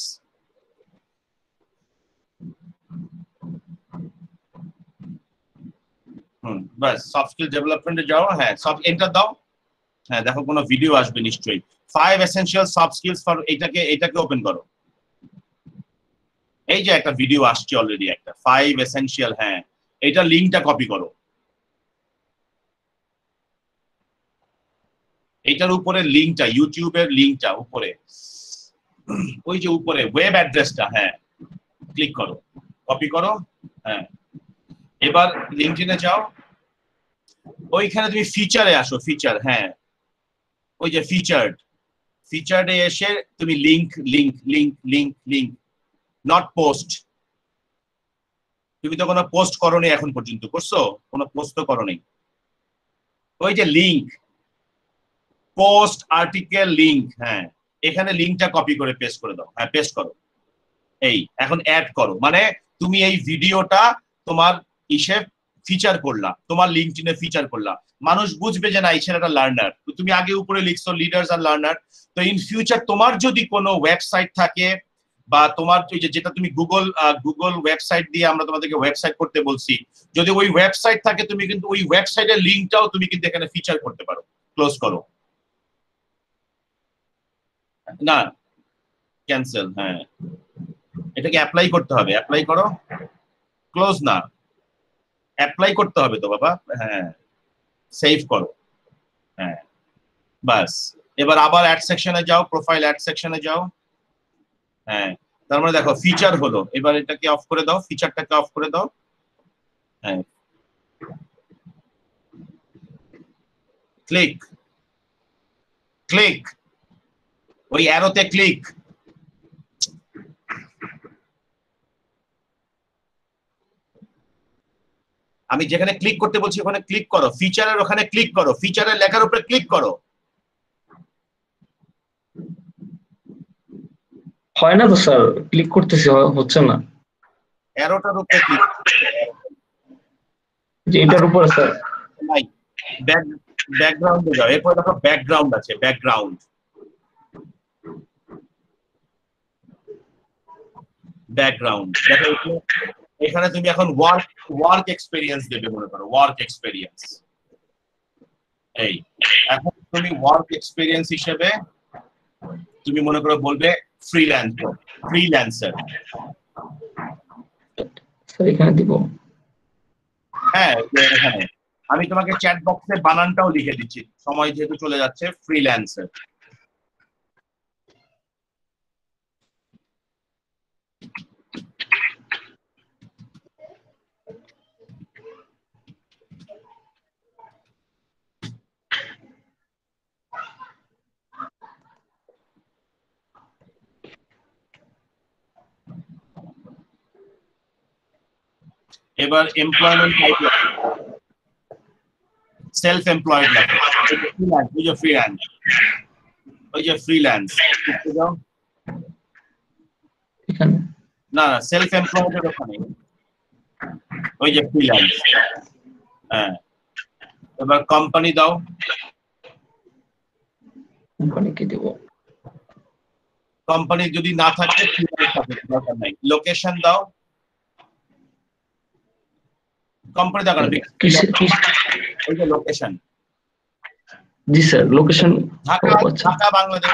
বাস সফট স্কিল ডেভেলপমেন্টে যাও, হ্যাঁ সব এন্টার দাও, হ্যাঁ দেখো কোনো ভিডিও আসবে নিশ্চয়ই, 5 এসেনশিয়াল সফট স্কিলস ফর, এটাকে ওপেন করো, এই যে একটা ভিডিও আসছে অলরেডি, একটা 5 এসেনশিয়াল, হ্যাঁ এটা লিংকটা কপি করো, এটার উপরে লিংকটা, ইউটিউবের লিংকটা উপরে, ওই যে উপরে ওয়েব অ্যাড্রেসটা, হ্যাঁ ক্লিক করো, কপি করো, হ্যাঁ এবার লিংকডইনে যাও, ওইখানে তুমি ফিচারে আসো, ফিচার, হ্যাঁ ওই যে ফিচার্ডে এসে তুমি link link link link link, not post, তুমি তো কোনো পোস্ট করোনি এখন পর্যন্ত, করছো? কোনো পোস্ট তো করোনি, ওই যে লিংক, পোস্ট আর্টিকেল লিংক, হ্যাঁ এখানে লিংকটা কপি করে পেস্ট করে দাও, হ্যাঁ পেস্ট করো, এই এখন অ্যাড করো, মানে তুমি এই ভিডিওটা তোমার ইসে ফিচার করলা, তোমার লিঙ্কডইনে ফিচার করলা, মানুষ বুঝবে যে না এই ছেলেটা লার্নার, তুমি আগে উপরে লিখছো লিডার্স আর লার্নার, তো ইন ফিউচার তোমার যদি কোনো ওয়েবসাইট থাকে, বা তোমার যেটা তুমি গুগল ওয়েবসাইট দিয়ে আমরা তোমাদেরকে ওয়েবসাইট করতে বলছি, যদি ওই ওয়েবসাইট থাকে তুমি কিন্তু ওই ওয়েবসাইটের লিঙ্কটাও তুমি কিন্তু এখানে ফিচার করতে পারো। ক্লোজ করো, না ক্যান্সেল, হ্যাঁ এটাকে অ্যাপ্লাই করতে হবে, অ্যাপ্লাই করো, ক্লোজ না, অ্যাপ্লাই করতে হবে তো বাবা, হ্যাঁ সেভ করো, হ্যাঁ বাস এবার আবার অ্যাড সেকশনে যাও, প্রোফাইল অ্যাড সেকশনে যাও, হ্যাঁ তার মানে দেখো ফিচার হলো, এবার এটাকে অফ করে দাও, ফিচারটাকে অফ করে দাও, হ্যাঁ ক্লিক ক্লিক, ওই অ্যারোতে ক্লিক, আমি যেখানে ক্লিক করতে বলছি ওখানে ক্লিক করো, ফিচারের ওখানে ক্লিক করো, ফিচারের লেখার উপরে ক্লিক করো। হয় না তো স্যার, ক্লিক করতেছি, হচ্ছে না। অ্যারোটার উপরে ক্লিক যে এটার উপর স্যার। নাই, ব্যাকগ্রাউন্ডে যাও, এরপর দেখো ব্যাকগ্রাউন্ড আছে, ব্যাকগ্রাউন্ড দেখো এখানে তুমি এখন ওয়ার্ক এক্সপেরিয়েন্স দেবে, মনে করো ওয়ার্ক এক্সপেরিয়েন্স। এই এখন তুমি ওয়ার্ক এক্সপেরিয়েন্স হিসেবে তুমি মনে করো বলবে ফ্রিল্যান্সার। স্যার এখানে দিব। হ্যাঁ, এখানে আমি তোমাকে চ্যাট বক্সে বানানটাও লিখে দিচ্ছি, সময় যেহেতু চলে যাচ্ছে। ফ্রিল্যান্সার। এবার এমপ্লয়মেন্ট টাইপ সেলফ এমপ্লয়েড লেখো, ওই যে ফ্রিল্যান্স এখানে না, সেলফ এমপ্লয়েড এর ওখানে ওই যে ফ্রিল্যান্স। হ্যাঁ, এবার কোম্পানি দাও, কোম্পানিকে দেব। কোম্পানি যদি না থাকে দরকার নাই। লোকেশন দাও, কোম্পানি দরকার নেই, ওই যে লোকেশন। জি স্যার, লোকেশন ঢাকা বাংলাদেশ।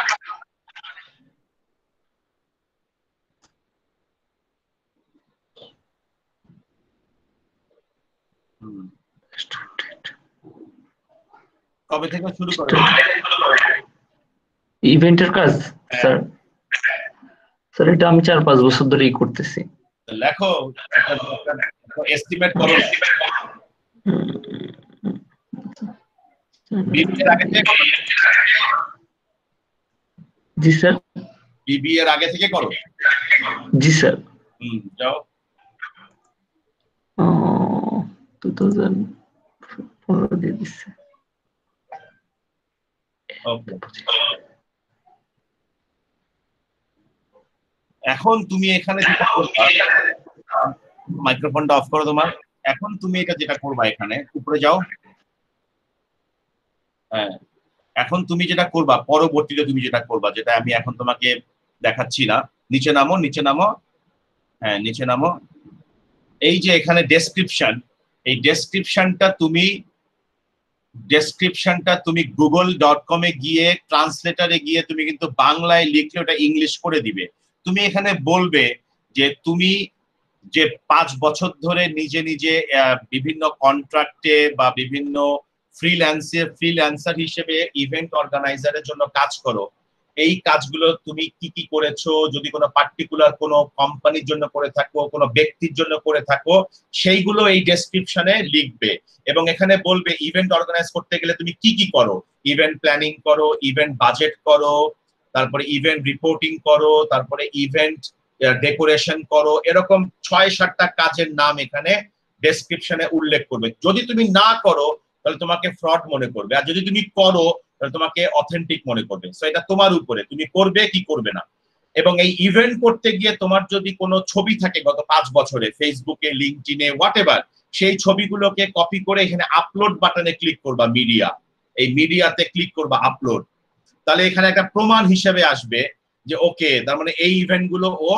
কবে থেকে শুরু করো ইভেন্টের কাজ? স্যার স্যার এটা আমি 4-5 বছর ধরেই করতেছি। লেখো, এস্টিমেট করো। বিবিএর আগে থেকে করো? জি স্যার। বিবিএর আগে থেকে করো? জি স্যার। যাও। 2015 দিয়ে দিচ্ছে। ওকে, এখন তুমি এখানে যেটা করবা, মাইক্রোফোনটা অফ করো তোমার। এখন তুমি এটা যেটা করবা, এখানে উপরে যাও। হ্যাঁ, এখন তুমি যেটা করবা, পরবর্তীতে তুমি যেটা করবা, যেটা আমি এখন তোমাকে দেখাচ্ছি না। নিচে নামো, নিচে নামো। হ্যাঁ, নিচে নামো। এই যে এখানে ডেসক্রিপশন, এই ডেসক্রিপশনটা তুমি google.com এ গিয়ে ট্রান্সলেটরে গিয়ে তুমি কিন্তু বাংলায় লিখলে ওটা ইংলিশ করে দিবে। তুমি এখানে বলবে যে তুমি যে 5 বছর ধরে নিজে নিজে বিভিন্ন কন্ট্রাক্টে বা বিভিন্ন ফ্রিল্যান্সার হিসেবে ইভেন্ট অর্গানাইজারের জন্য কাজ করো, এই কাজগুলো তুমি কি কি করেছো, যদি কোনো পার্টিকুলার কোনো কোম্পানির জন্য করে থাকো, কোনো ব্যক্তির জন্য করে থাকো, সেইগুলো এই ডেসক্রিপশনে লিখবে। এবং এখানে বলবে ইভেন্ট অর্গানাইজ করতে গেলে তুমি কি কি করো। ইভেন্ট প্ল্যানিং করো, ইভেন্ট বাজেট করো, তারপরে ইভেন্ট রিপোর্টিং করো, তারপরে ইভেন্ট ডেকোরেশন করো। এরকম 6-7টা কাজের নাম এখানে ডেসক্রিপশনে উল্লেখ করবে। যদি তুমি না করো তাহলে তোমাকে ফ্রড মনে করবে, আর যদি তুমি করো তাহলে তোমাকে অথেন্টিক মনে করবে। সো এটা তোমার উপরে, তুমি করবে কি করবে না। এবং এই ইভেন্ট করতে গিয়ে তোমার যদি কোনো ছবি থাকে গত 5 বছরে, ফেসবুকে, লিঙ্কডইনে, হোয়াটএভার, সেই ছবিগুলোকে কপি করে এখানে আপলোড বাটনে ক্লিক করবা, মিডিয়া, এই মিডিয়াতে ক্লিক করবা, আপলোড। তাহলে এখানে একটা প্রমাণ হিসেবে আসবে যে ওকে, তার মানে এই ইভেন্ট গুলো ও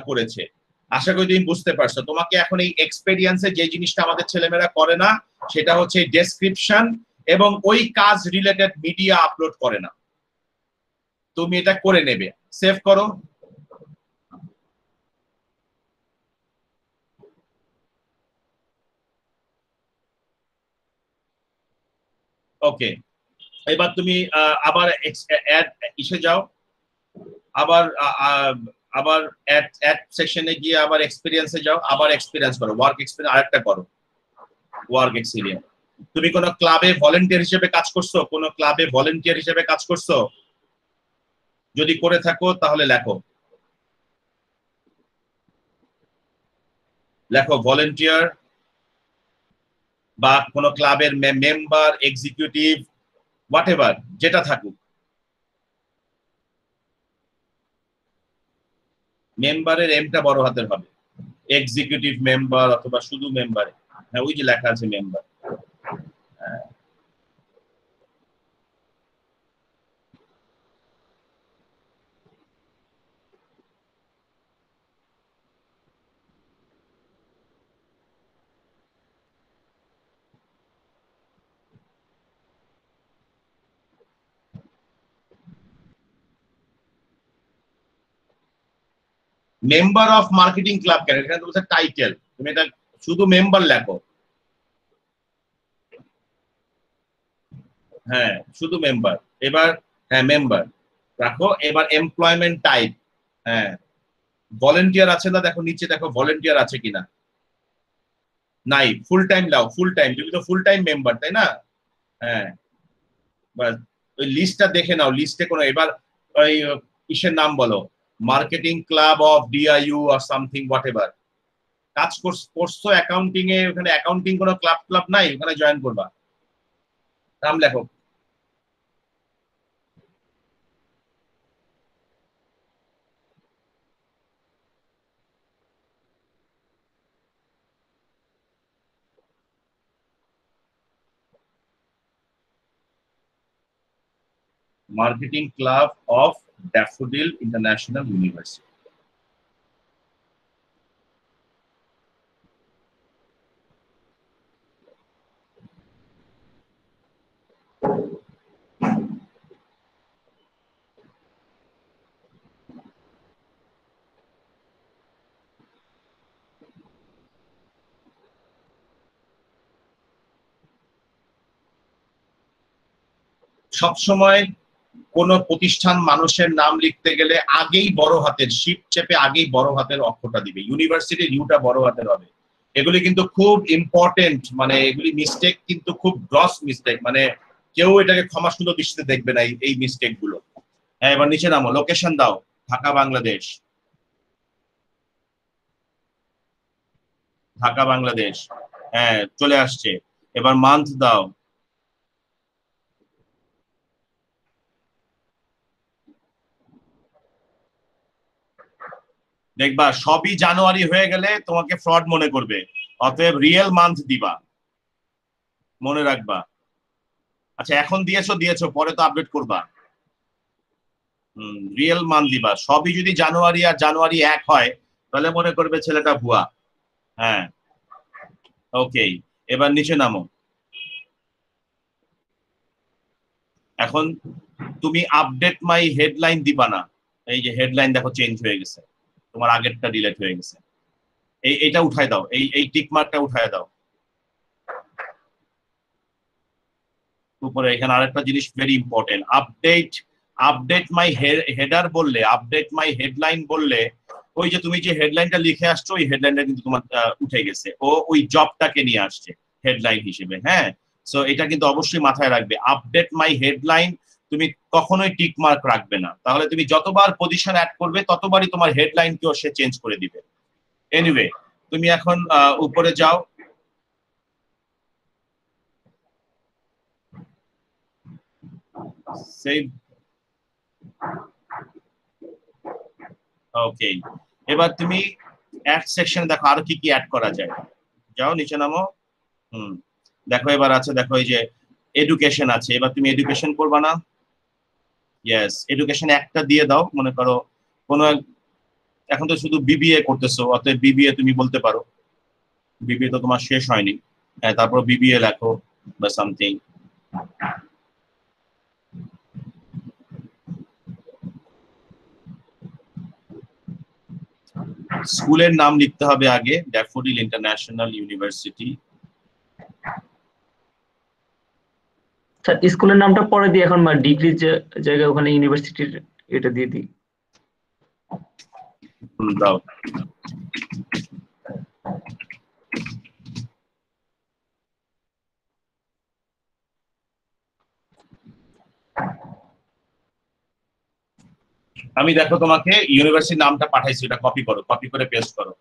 করেছে। আশা করি তুমি বুঝতে পারছো। তোমাকে এখন এই এক্সপেরিয়েন্সে যে জিনিসটা আমাদের ছেলেমেয়েরা করে না, সেটা হচ্ছে ডেসক্রিপশন এবং ওই কাজ রিলেটেড মিডিয়া আপলোড করে না। তুমি এটা করে নেবে, সেভ করো। ওকে, এবার তুমি আবার ইসে যাও, আবার আবার অ্যাড সেকশনে গিয়ে আবার এক্সপেরিয়েন্সে যাও, আবার এক্সপেরিয়েন্স করো, ওয়ার্ক এক্সপেরিয়েন্স আরেকটা করো, ওয়ার্ক এক্সপেরিয়েন্স। তুমি কোন ক্লাবে ভলেন্টিয়ার হিসেবে কাজ করছো? কোন ক্লাবে ভলেন্টিয়ার হিসেবে কাজ করছো? যদি করে থাকো তাহলে লেখো, ভলেন্টিয়ার বা কোন ক্লাবের মেম্বার, এক্সিকিউটিভ, হোয়াটএভার যেটা থাকুক। মেম্বারের এমটা বড় হাতের হবে, এক্সিকিউটিভ মেম্বার অথবা শুধু মেম্বার। হ্যাঁ, ওই যে লেখা আছে member. Member of marketing club কেন, এখানে তো বলছে টাইটেল, তুমি এটা শুধু মেম্বার লেখো। হ্যাঁ, শুধু মেম্বার। এবার হ্যাঁ মেম্বার রাখো। এবার এমপ্লয়মেন্ট টাইপ, হ্যাঁ ভলেন্টিয়ার আছে না, দেখো নিচে দেখো ভলেন্টিয়ার আছে কিনা। নাই, ফুল টাইম লাও, ফুল টাইম, তুমি তো ফুল টাইম মেম্বার তাই না? হ্যাঁ, বাস ওই লিস্টটা দেখে নাও, লিস্টে কোনো এবার ওই ইসের নাম বলো, মার্কেটিং ক্লাব অফ ডিআইইউ আর সামথিং হোয়াট এভার। কাজ করছো অ্যাকাউন্টিং এ, ওখানে অ্যাকাউন্টিং কোনো ক্লাব ক্লাব নাই, ওখানে জয়েন করবা, নাম লেখো। Marketing club of daffodil international university. সবসময় কোন প্রতিষ্ঠান মানুষের নাম লিখতে গেলে আগেই বড় হাতের শিপ চেপে আগেই বড় হাতের অক্ষরটা দিবে, ইউনিভার্সিটির ইউটা বড় হাতের হবে। এগুলি কিন্তু খুব ইম্পর্টেন্ট, মানে এগুলি মিস্টেক কিন্তু খুব গ্রস মিস্টেক, মানে কেউ এটাকে ক্ষমা সুন্দর দৃষ্টিতে দেখবে না এই মিস্টেক গুলো। হ্যাঁ, এবার নিচে নামো, লোকেশন দাও, ঢাকা বাংলাদেশ, ঢাকা বাংলাদেশ। হ্যাঁ চলে আসছে। এবার মান্থ দাও, দেখবা সবই জানুয়ারি হয়ে গেলে তোমাকে ফ্রড মনে করবে, অতএব রিয়েল মান্থ দিবা, মনে রাখবা। আচ্ছা এখন দিয়েছো দিয়েছো, পরে তো আপডেট করবা। রিয়েল মান্থ দিবা, সবই যদি জানুয়ারি আর জানুয়ারি এক হয় তাহলে মনে করবে ছেলেটা ভুয়া। হ্যাঁ ওকে, এবার নিচে নামো। এখন তুমি আপডেট মাই হেডলাইন দিবা না, এই যে হেডলাইন দেখো চেঞ্জ হয়ে গেছে, তোমার আগেরটা ডিলিট হয়ে গেছে। এইটা উঠায় দাও, এই টিক মার্কটা উঠায় দাও উপরে। এখানে আরেকটা জিনিস ভেরি ইম্পর্টেন্ট, আপডেট, আপডেট মাই হেডার বললে, আপডেট মাই হেডলাইন বললে ওই যে তুমি যে হেডলাইনটা লিখে আসছো ওই হেডলাইনটা কিন্তু তোমার উঠে গেছে, ও ওই জবটাকে নিয়ে আসছে হেডলাইন হিসেবে। হ্যাঁ, সো এটা কিন্তু অবশ্যই মাথায় রাখবে, আপডেট মাই হেডলাইন তুমি কখনোই টিক মার্ক রাখবে না, তাহলে তুমি যতবার পজিশন অ্যাড করবে ততবারই তোমার হেডলাইনকেও সে চেঞ্জ করে দিবে। এনিওয়ে, তুমি এখন উপরে যাও, সেভ। ওকে, এবার তুমি অ্যাড সেকশন দেখো আরো কি কি অ্যাড করা যায়। যাও নিচে নামো। হুম, দেখো এবার আছে, দেখো এই যে এডুকেশন আছে, এবার তুমি এডুকেশন করবা না? ইয়েস, এডুকেশন একটা দিয়ে দাও, মনে করো কোনো এখন তো শুধু বিবিএ করতেছো, অতএব বিবিএ তুমি বলতে পারো, বিবিএ তো তোমার শেষ হয়নি। হ্যাঁ, তারপর বিবিএ লেখো বা সামথিং। স্কুলের নাম লিখতে হবে আগে, ড্যাফোডিল ইন্টারন্যাশনাল ইউনিভার্সিটি। স্যার স্কুলের নামটা পরে দিই, এখন ডিগ্রির জায়গায় ওখানে ইউনিভার্সিটির এটা দিয়ে দিই। দাও। আমি দেখো তোমাকে ইউনিভার্সিটির নামটা পাঠাইছি, এটা কপি করো, কপি করে পেস্ট করো।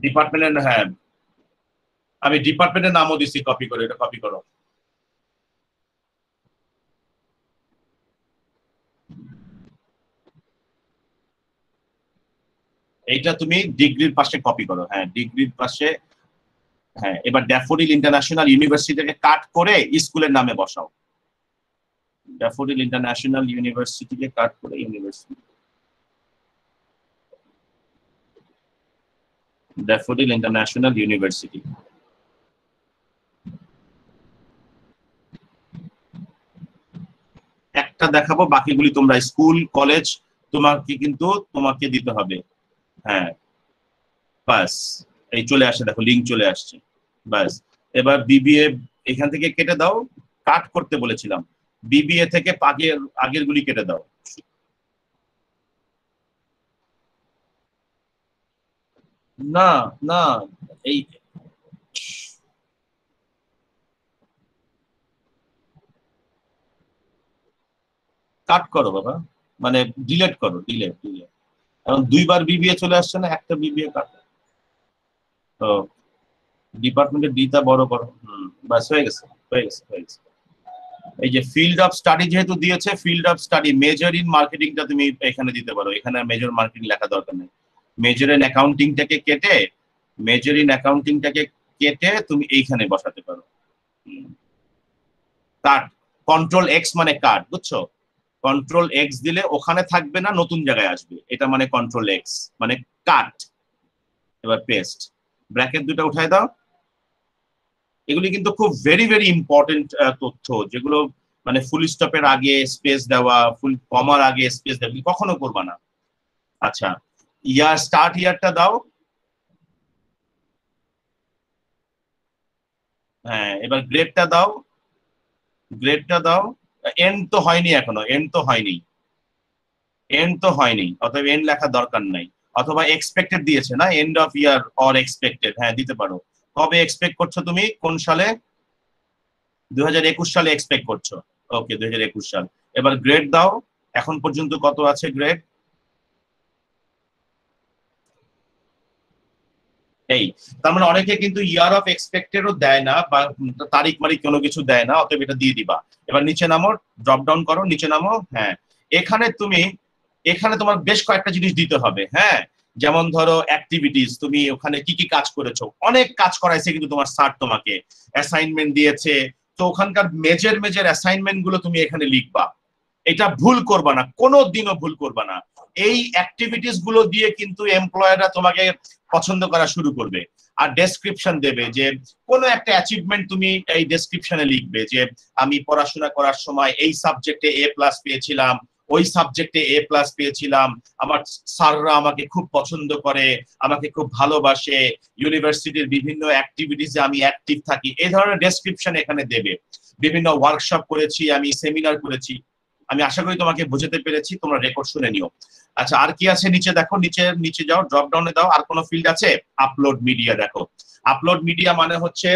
ডিপার্টমেন্টের, হ্যাঁ আমি ডিপার্টমেন্টের নামও দিচ্ছি, কপি করে, এটা কপি করো। এইটা তুমি ডিগ্রির পাশে কপি করো, হ্যাঁ ডিগ্রির পাশে। হ্যাঁ, এবার ড্যাফোডিল ইন্টারন্যাশনাল ইউনিভার্সিটি থেকে কাট করে স্কুলের নামে বসাও। ড্যাফোডিল ইন্টারন্যাশনাল ইউনিভার্সিটিকে কাট করে ইউনিভার্সিটি, ড্যাফোডিল ইন্টারন্যাশনাল ইউনিভার্সিটি। একটা দেখাবো, বাকিগুলি তোমরা স্কুল কলেজ তোমাকে দিতে হবে। হ্যাঁ বাস, এই চলে আসে, দেখো লিঙ্ক চলে আসছে। বাস, এবার বিবিএ এখান থেকে কেটে দাও, কাট করতে বলেছিলাম, বিবিএ থেকে আগের গুলি কেটে দাও। না না, এই কাট করো বাবা, মানে ডিলেট করো, ডিলেট ডিলেট। এখন দুইবার বিবিএ চলে আসছে না, একটা বিবিএ কাট। তো ডিপার্টমেন্টের ডিটা বড় করো, বাস হয়ে গেছে, হয়ে গেছে, হয়ে গেছে। এই যে ফিল্ড অফ স্টাডি যেহেতু দিয়েছে, field of study major in মার্কেটিংটা তুমি এখানে দিতে পারো, এখানে মেজর মার্কেটিং লেখা দরকার নেই। মেজর ইন অ্যাকাউন্টিংটাকে কেটে, মেজর ইন অ্যাকাউন্টিংটাকে কেটে তুমি এইখানে বসাতে পারো। কাট, কন্ট্রোল এক্স মানে কাট, বুঝছো? কন্ট্রোল এক্স দিলে ওখানে থাকবে না, নতুন জায়গায় আসবে, এটা মানে কন্ট্রোল এক্স মানে কাট। এবার পেস্ট, ব্র্যাকেট দুটো উঠায় দাও। এগুলি কিন্তু খুব ভেরি ভেরি ইম্পর্টেন্ট তথ্য, যেগুলো মানে ফুল স্টপের আগে স্পেস দেওয়া, ফুল কমার আগে স্পেস দেওয়া কখনো করবা না। আচ্ছা, ইয়ার স্টার্ট ইয়ারটা দাও। হ্যাঁ, এবার গ্রেডটা দাও, গ্রেডটা দাও। এন্ড তো হয়নি এখনো, এন্ড তো হয়নি, এন্ড তো হয়নি, অতএব এন্ড লেখার দরকার নাই। অথবা এক্সপেক্টেড দিয়েছে না, end of year or expected, হ্যাঁ দিতে পারো। কবে এক্সপেক্ট করছো তুমি, কোন সালে? 2021 সালে এক্সপেক্ট করছো, ওকে 2021 সাল। এবার গ্রেড দাও, এখন পর্যন্ত কত আছে গ্রেড? এই, তার মানে অনেকে কিন্তু ইয়ার অফ এক্সপেক্টেডও দেয় না, বা তারিখ মারিখ কোনো কিছু দেয় না, অতএব এটা দিয়ে দিবা। এবার নিচে নামো, ড্রপ ডাউন করো, নিচে নামো। হ্যাঁ, এখানে তোমার বেশ কয়েকটা জিনিস দিতে হবে। হ্যাঁ, যেমন ধরো অ্যাক্টিভিটিস, তুমি ওখানে কি কি কাজ করেছো, অনেক কাজ করাইছে কিন্তু তোমার স্যার, তোমাকে অ্যাসাইনমেন্ট দিয়েছে, তো ওখানকার মেজর মেজর অ্যাসাইনমেন্ট গুলো তুমি এখানে লিখবা। এটা ভুল করবা না, কোনো দিনও ভুল করবা না। এই অ্যাক্টিভিটিস গুলো দিয়ে কিন্তু এমপ্লয়াররা তোমাকে পছন্দ করা শুরু করবে। আর ডেসক্রিপশন দেবে, যে কোনো একটা অ্যাচিভমেন্ট তুমি এই ডেসক্রিপশনে লিখবে, যে আমি পড়াশোনা করার সময় এই সাবজেক্টে A+ পেয়েছিলাম, ওই সাবজেক্টে A+ পেয়েছিলাম, আমার স্যাররা আমাকে খুব পছন্দ করে, আমাকে খুব ভালোবাসে, ইউনিভার্সিটির বিভিন্ন অ্যাক্টিভিটিসে আমি অ্যাক্টিভ থাকি, এই ধরনের ডেসক্রিপশন এখানে দেবে। বিভিন্ন ওয়ার্কশপ করেছি, আমি সেমিনার করেছি। আমি আশা করি তোমাকে বোঝাতে পেরেছি, তোমরা রেকর্ড শুনে নিও। আচ্ছা, আর কি আছে নিচে দেখো, নিচে যাও, ড্রপ ডাউনে দাও, আর কোনো ফিল্ড আছে? আপলোড মিডিয়া দেখো। আপলোড মিডিয়া মানে হচ্ছে,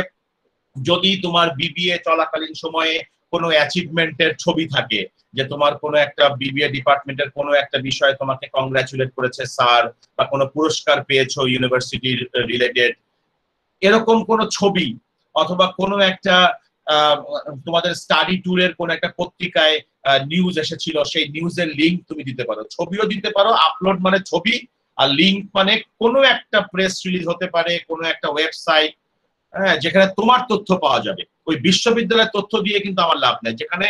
যদি তোমার বিবিএ চলাকালীন সময়ে কোনো অ্যাচিভমেন্টের ছবি থাকে, যে তোমার কোনো একটা বিবিএ ডিপার্টমেন্টের কোনো একটা বিষয়ে তোমাকে কংগ্রাচুলেট করেছে স্যার, বা কোনো পুরস্কার পেয়েছো ইউনিভার্সিটির রিলেটেড, এরকম কোনো ছবি, অথবা কোনো একটা তোমাদের স্টাডি ট্যুরের কোন একটা পত্রিকায় নিউজ এসেছিল, সেই নিউজের লিংক তুমি দিতে পারো, ছবিও দিতে পারো। আপলোড মানে ছবি, আর লিংক মানে কোনো একটা প্রেস রিলিজ হতে পারে, কোনো একটা ওয়েবসাইট, হ্যাঁ, যেখানে তোমার তথ্য পাওয়া যাবে। ওই বিশ্ববিদ্যালয়ের তথ্য দিয়ে কিন্তু আমার লাভ নাই, যেখানে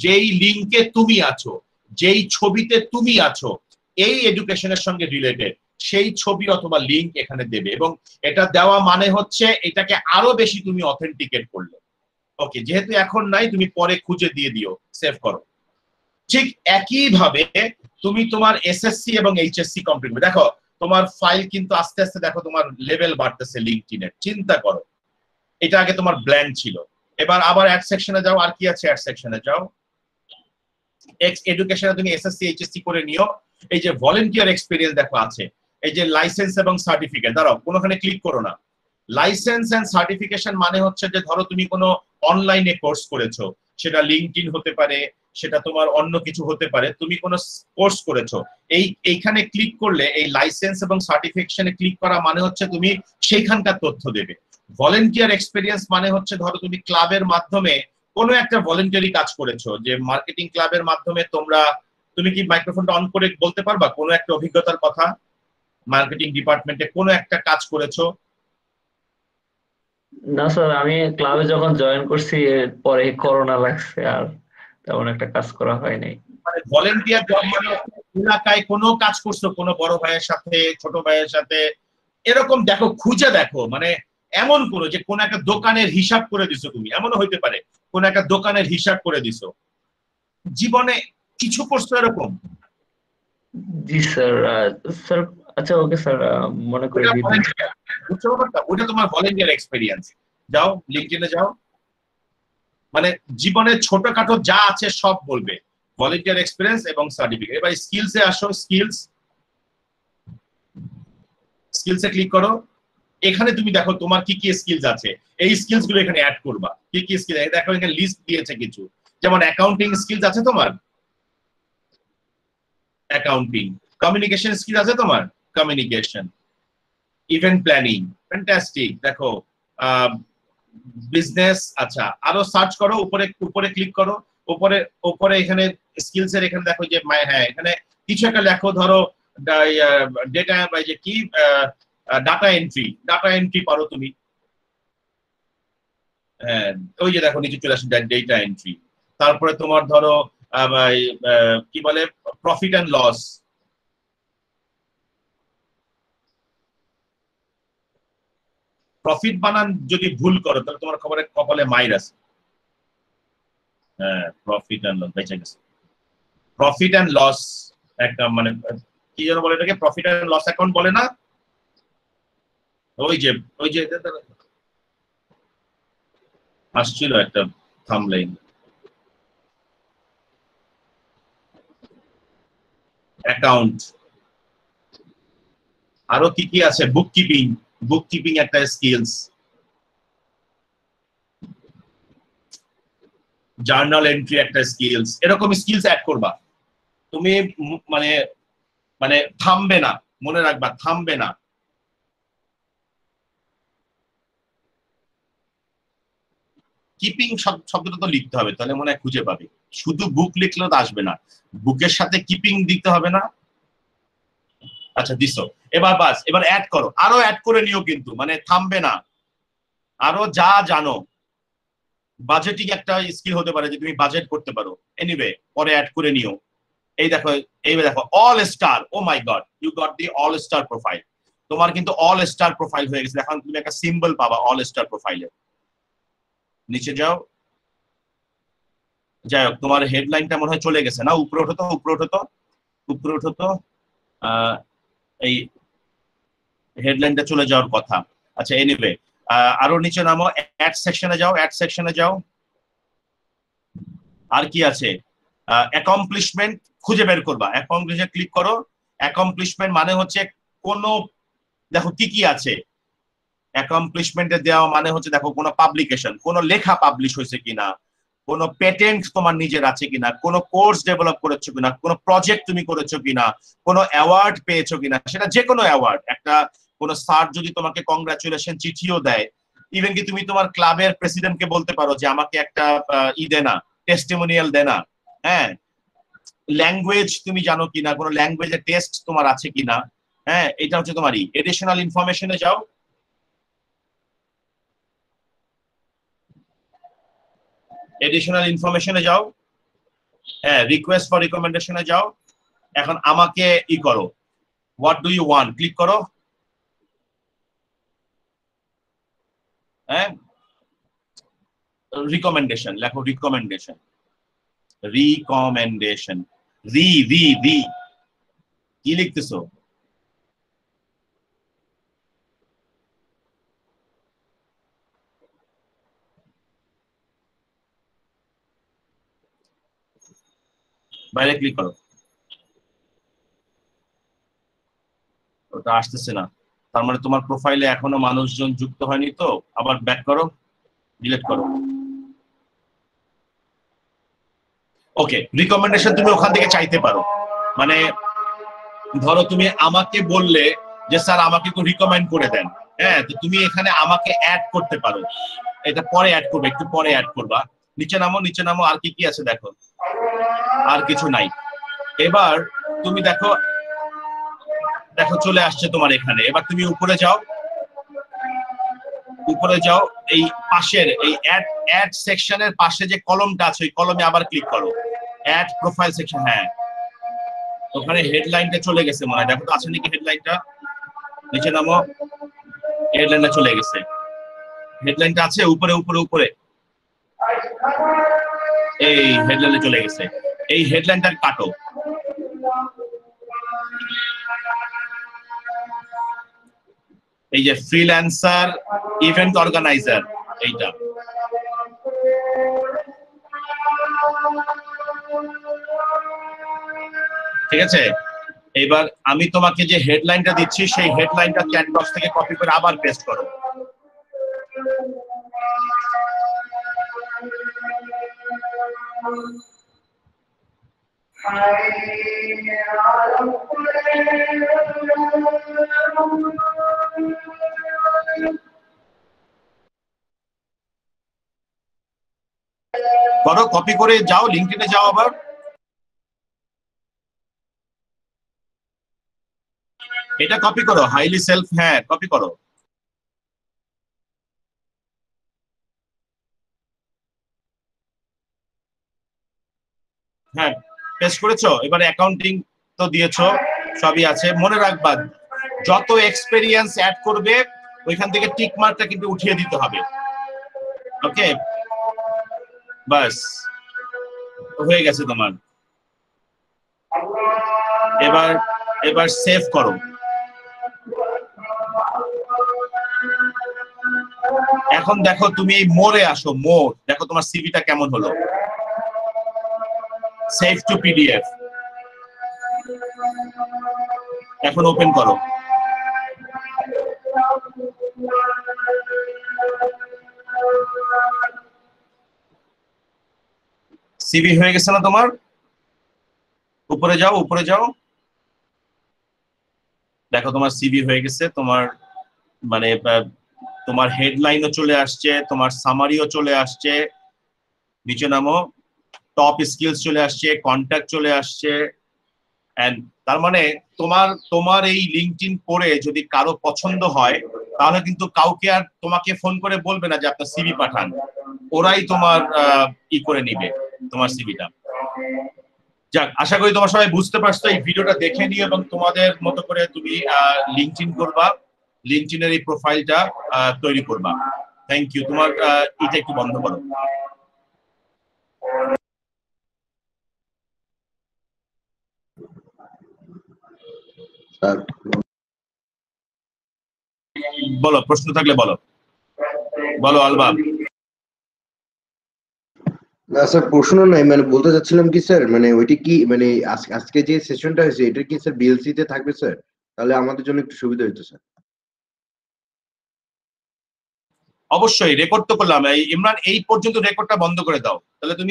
যেই লিংকে তুমি আছো, যেই ছবিতে তুমি আছো, এই এডুকেশনের সঙ্গে রিলেটেড, সেই ছবি অথবা লিংক এখানে দেবে। এবং এটা দেওয়া মানে হচ্ছে এটাকে আরো বেশি তুমি অথেন্টিকেট করলে। ওকে, যেহেতু এখন নাই, তুমি পরে খুঁজে দিয়ে দিও, সেভ করো। ঠিক একই ভাবে তুমি তোমার এসএসসি এবং এইচএসসি কমপ্লিট, দেখো তোমার ফাইল কিন্তু আস্তে আস্তে দেখো তোমার লেভেল বাড়তেছে লিঙ্কডইনের, চিন্তা করো। এটা আগে তোমার ব্ল্যাঙ্ক ছিল। এবার আবার অ্যাড সেকশনে যাও, আর কি আছে অ্যাড সেকশনে যাও, এক্স এডুকেশনে তুমি এসএসসি এইচএসসি করে নিও। এই যে ভলেন্টিয়ার এক্সপেরিয়েন্স দেখো আছে, এই যে লাইসেন্স এবং সার্টিফিকেট, দাঁড়াও কোনোখানে ক্লিক করো না। লাইসেন্স এন্ড সার্টিফিকেশন মানে হচ্ছে যে ধরো তুমি কোনো অনলাইনে কোর্স করেছো, সেটা লিঙ্কডইন হতে পারে, সেটা তোমার অন্য কিছু হতে পারে, তুমি কোনো কোর্স করেছো, এইখানে ক্লিক করলে, এই লাইসেন্স এবং সার্টিফিকেশনে ক্লিক করা মানে হচ্ছে তুমি সেইখানকার তথ্য দেবে। ভলেন্টিয়ার এক্সপেরিয়েন্স মানে হচ্ছে ধরো তুমি ক্লাবের মাধ্যমে কোনো একটা ভলেন্টারি কাজ করেছো, যে মার্কেটিং ক্লাবের মাধ্যমে তুমি কি মাইক্রোফোনটা অন করে বলতে পারবা কোনো একটা অভিজ্ঞতার কথা? মার্কেটিং ডিপার্টমেন্টে কোনো একটা কাজ করেছো? না স্যার, আমি ক্লাবে যখন জয়েন করছি পরে করোনা লাগছে, আর তেমন একটা কাজ করা হয়নি। মানে ভলেন্টিয়ার জব মানে এলাকায় কোনো কাজ করছো কোনো বড় ভাইয়ের সাথে, ছোট ভাইয়ের সাথে, এরকম দেখো, খুঁজে দেখো, মানে এমন করো যে কোন একটা দোকানের হিসাব করে দিছো তুমি, এমনও হইতে পারে কোন একটা দোকানের হিসাব করে দিছো, জীবনে কিছু করছো এরকম? জি স্যার। স্যার আচ্ছা, ওকে স্যার, মনে করে ওটা দিন। volunteer, বুঝছো ব্যাপারটা? ওটা তোমার ভলেন্টিয়ার এক্সপেরিয়েন্স। যাও লিঙ্কডইনে যাও, মানে জীবনে ছোটখাটো যা আছে সব বলবে, ভলেন্টিয়ার এক্সপেরিয়েন্স এবং সার্টিফিকেট। এবার স্কিলসে আসো, স্কিলসে ক্লিক করো। এখানে তুমি দেখো তোমার কি কি স্কিলস আছে, এই স্কিলস গুলো এখানে অ্যাড করবা। কি কি স্কিল দেখো, এখানে লিস্ট দিয়েছে কিছু, যেমন অ্যাকাউন্টিং স্কিলস আছে তোমার, অ্যাকাউন্টিং। কমিউনিকেশন স্কিল আছে তোমার, কমিউনিকেশন। Event planning, fantastic. দেখো বিজনেস। আচ্ছা, আরো সার্চ করো, উপরে উপরে ক্লিক করো, উপরে উপরে এখানে স্কিলস এর এখানে দেখো যে হ্যাঁ, এখানে কিছু একটা লেখো, ধরো ডেটা যে কি ডাটা এন্ট্রি পারো তুমি। হ্যাঁ, ওই যে দেখো নিচে চলে আসে ডেটা এন্ট্রি। তারপরে তোমার ধরো কি বলে, প্রফিট অ্যান্ড লস। প্রফিট বানান যদি ভুল করো তাহলে তোমার কপালে মাইর আছে। হ্যাঁ, প্রফিট অ্যান্ড লস বেঁচে গেছে। প্রফিট অ্যান্ড লস একটা মানে কি যেন বলে এটাকে, প্রফিট অ্যান্ড লস অ্যাকাউন্ট বলে না? ওই যে আসছিল একটা থাম্বনেইল, অ্যাকাউন্ট। আরো কি কি আছে, বুককিপিং একটা স্কিলস, জার্নাল এন্ট্রি একটা স্কিলস। এরকম স্কিলস অ্যাড করবা তুমি, মানে মানে থামবে না, মনে রাখবা থামবে না। কিপিং শব্দটা তো লিখতে হবে, তাহলে মনে হয় খুঁজে পাবে। শুধু বুক লিখলে তো আসবে না, বুকের সাথে কিপিং দিতে হবে না? আচ্ছা দিছো, এবার বাস, এবার অ্যাড করো, আরো অ্যাড করে নিও, কিন্তু মানে থামবে না, আরো যা জানো। বাজেটিং একটা স্কিল হতে পারে যে তুমি বাজেট করতে পারো, এনিওয়ে পরে অ্যাড করে নিও। এই দেখো all star, oh my god, you got the all star profile. তোমার কিন্তু অল স্টার প্রোফাইল হয়ে গেছে, এখন তুমি একটা সিম্বল পাবা অল স্টার প্রোফাইলে। নিচে যাও, যাই হোক, তোমার হেডলাইনটা মনে হয় চলে গেছে না? উপরে ওঠো তো, এই হেডলাইনটা চলে যাওয়ার কথা। আচ্ছা এনিওয়ে, আরো নিচে নামো, অ্যাড সেকশনে যাও। আর কি আছে? অ্যাকমপ্লিশমেন্ট খুঁজে বের করবা, অ্যাকমপ্লিশমেন্ট ক্লিক করো। অ্যাকমপ্লিশমেন্ট মানে হচ্ছে কোন, দেখো কি কি আছে অ্যাকমপ্লিশমেন্টে দেওয়া, মানে হচ্ছে দেখো কোনো পাবলিকেশন, কোনো লেখা পাবলিশ হয়েছে কিনা, কোনো পেটেন্ট তোমার নিজের আছে কিনা, কোনো কোর্স ডেভেলপ করেছো কিনা, কোনো প্রজেক্ট তুমি করেছো কিনা, কোনো অ্যাওয়ার্ড পেয়েছো কিনা, সেটা যে কোনো অ্যাওয়ার্ড। একটা কোনো স্যার যদি তোমাকে কংগ্রাচুলেশন চিঠিও দেয়, ইভেন কি তুমি তোমার ক্লাবের প্রেসিডেন্টকে বলতে পারো যে আমাকে একটা দেনা, টেস্টিমোনিয়াল দেনা। হ্যাঁ, ল্যাঙ্গুয়েজ তুমি জানো কিনা, কোনো ল্যাঙ্গুয়েজের টেস্ট তোমার আছে কিনা। হ্যাঁ, এটা হচ্ছে তোমারই। এডিশনাল ইনফরমেশনে যাও, হ্যাঁ, রিকোয়েস্ট ফর রিকমেন্ডেশনে যাও। এখন আমাকে করো, what do you want, click করো। হ্যাঁ, রিকমেন্ডেশন লেখো, রিকমেন্ডেশন কি লিখতেছো? বাইরে ক্লিক করো, ওটা আসতেছে না, তার মানে তোমার প্রোফাইলে এখনো মানুষজন যুক্ত হয়নি। তো আবার ব্যাক করো, ডিলিট করো। ওকে, রিকমেন্ডেশন তুমি ওখান থেকে চাইতে পারো। মানে ধরো তুমি আমাকে বললে যে স্যার আমাকে একটু রিকমেন্ড করে দেন, হ্যাঁ, তো তুমি এখানে আমাকে অ্যাড করতে পারো, এটা পরে অ্যাড করবে, একটু পরে অ্যাড করবা। নিচে নামো, নিচে নামো, আর কি কি আছে দেখো, আর কিছু নাই। এবার তুমি দেখো, দেখো চলে আসছে তোমার এখানে। এবার তুমি উপরে যাও, উপরে যাও, এই পাশের এই অ্যাড সেকশনের পাশে যে কলমটা আছে ওই কলমে আবার ক্লিক করো, অ্যাড প্রোফাইল সেকশন। হ্যাঁ, ওখানে হেডলাইনটা চলে গেছে মনে হয়, দেখো তো আছে নাকি হেডলাইনটা। নিচে নামো, হেডলাইনটা চলে গেছে, হেডলাইনটা আছে উপরে উপরে উপরে, এই হেডলাইনে চলে গেছে। এই হেডলাইনটা কাটো, এই যে ফ্রিল্যান্সার ইভেন্ট অর্গানাইজার, এইটা। ঠিক আছে, এবার আমি তোমাকে যে হেডলাইনটা দিচ্ছি সেই হেডলাইনটা চ্যাট বক্স থেকে কপি করে আবার পেস্ট করো। করো, কপি করে যাও, লিঙ্কডইনে যাও, আবার এটা কপি করো, হাইলি সেলফ, হ্যাঁ কপি করো। হ্যাঁ, পেস্ট করেছো। এবার অ্যাকাউন্টিং তো দিয়েছো, সবই আছে। মনে রাখবা, যত এক্সপেরিয়েন্স অ্যাড করবে ওইখান থেকে টিক মার্কটা কিন্তু উঠিয়ে দিতে হবে। ওকে, বাস হয়ে গেছে তোমার। এবার এবার সেভ করো। এখন দেখো তুমি এই মোড়ে আসো, মোড় দেখো তোমার সিভিটা কেমন হলো। সেভ টু পিডিএফ, এখন ওপেন করো। সিভি হয়ে গেছে না তোমার? উপরে যাও, উপরে যাও, দেখো তোমার সিভি হয়ে গেছে। তোমার মানে তোমার হেডলাইনও চলে আসছে, তোমার সামারিও চলে আসছে। নিচে নামো, টপ স্কিলস চলে আসছে, কন্ট্যাক্ট চলে আসছে। এন্ড তার মানে তোমার তোমার এই লিঙ্কডইন পড়ে যদি কারো পছন্দ হয় তাহলে কিন্তু কাউকে আর তোমাকে ফোন করে বলবে না যে আপনার সিভি পাঠান, ওরাই তোমার ই করে নিবে তোমার সিভিটা। যাক, আশা করি তোমার সবাই বুঝতে পারছো। এই ভিডিওটা দেখে নিও এবং তোমাদের মতো করে তুমি লিঙ্কডইন করবা, লিঙ্কডইনের এই প্রোফাইলটা তৈরি করবা। Thank you. তোমার এটা একটু বন্ধ করো। বলো, প্রশ্ন থাকলে বলো, বলো আলবাম। না স্যার, প্রশ্ন নাই, মানে বলতে চাচ্ছিলাম কি স্যার, মানে ওইটা কি মানে আজকে যে সেশনটা হয়েছে এটা কি স্যার বিএলসি তে থাকবে স্যার? তাহলে আমাদের জন্য একটু সুবিধা হতো স্যার। অবশ্যই রেকর্ড তো করলাম। ইমরান, এই পর্যন্ত রেকর্ডটা বন্ধ করে দাও, তাহলে তুমি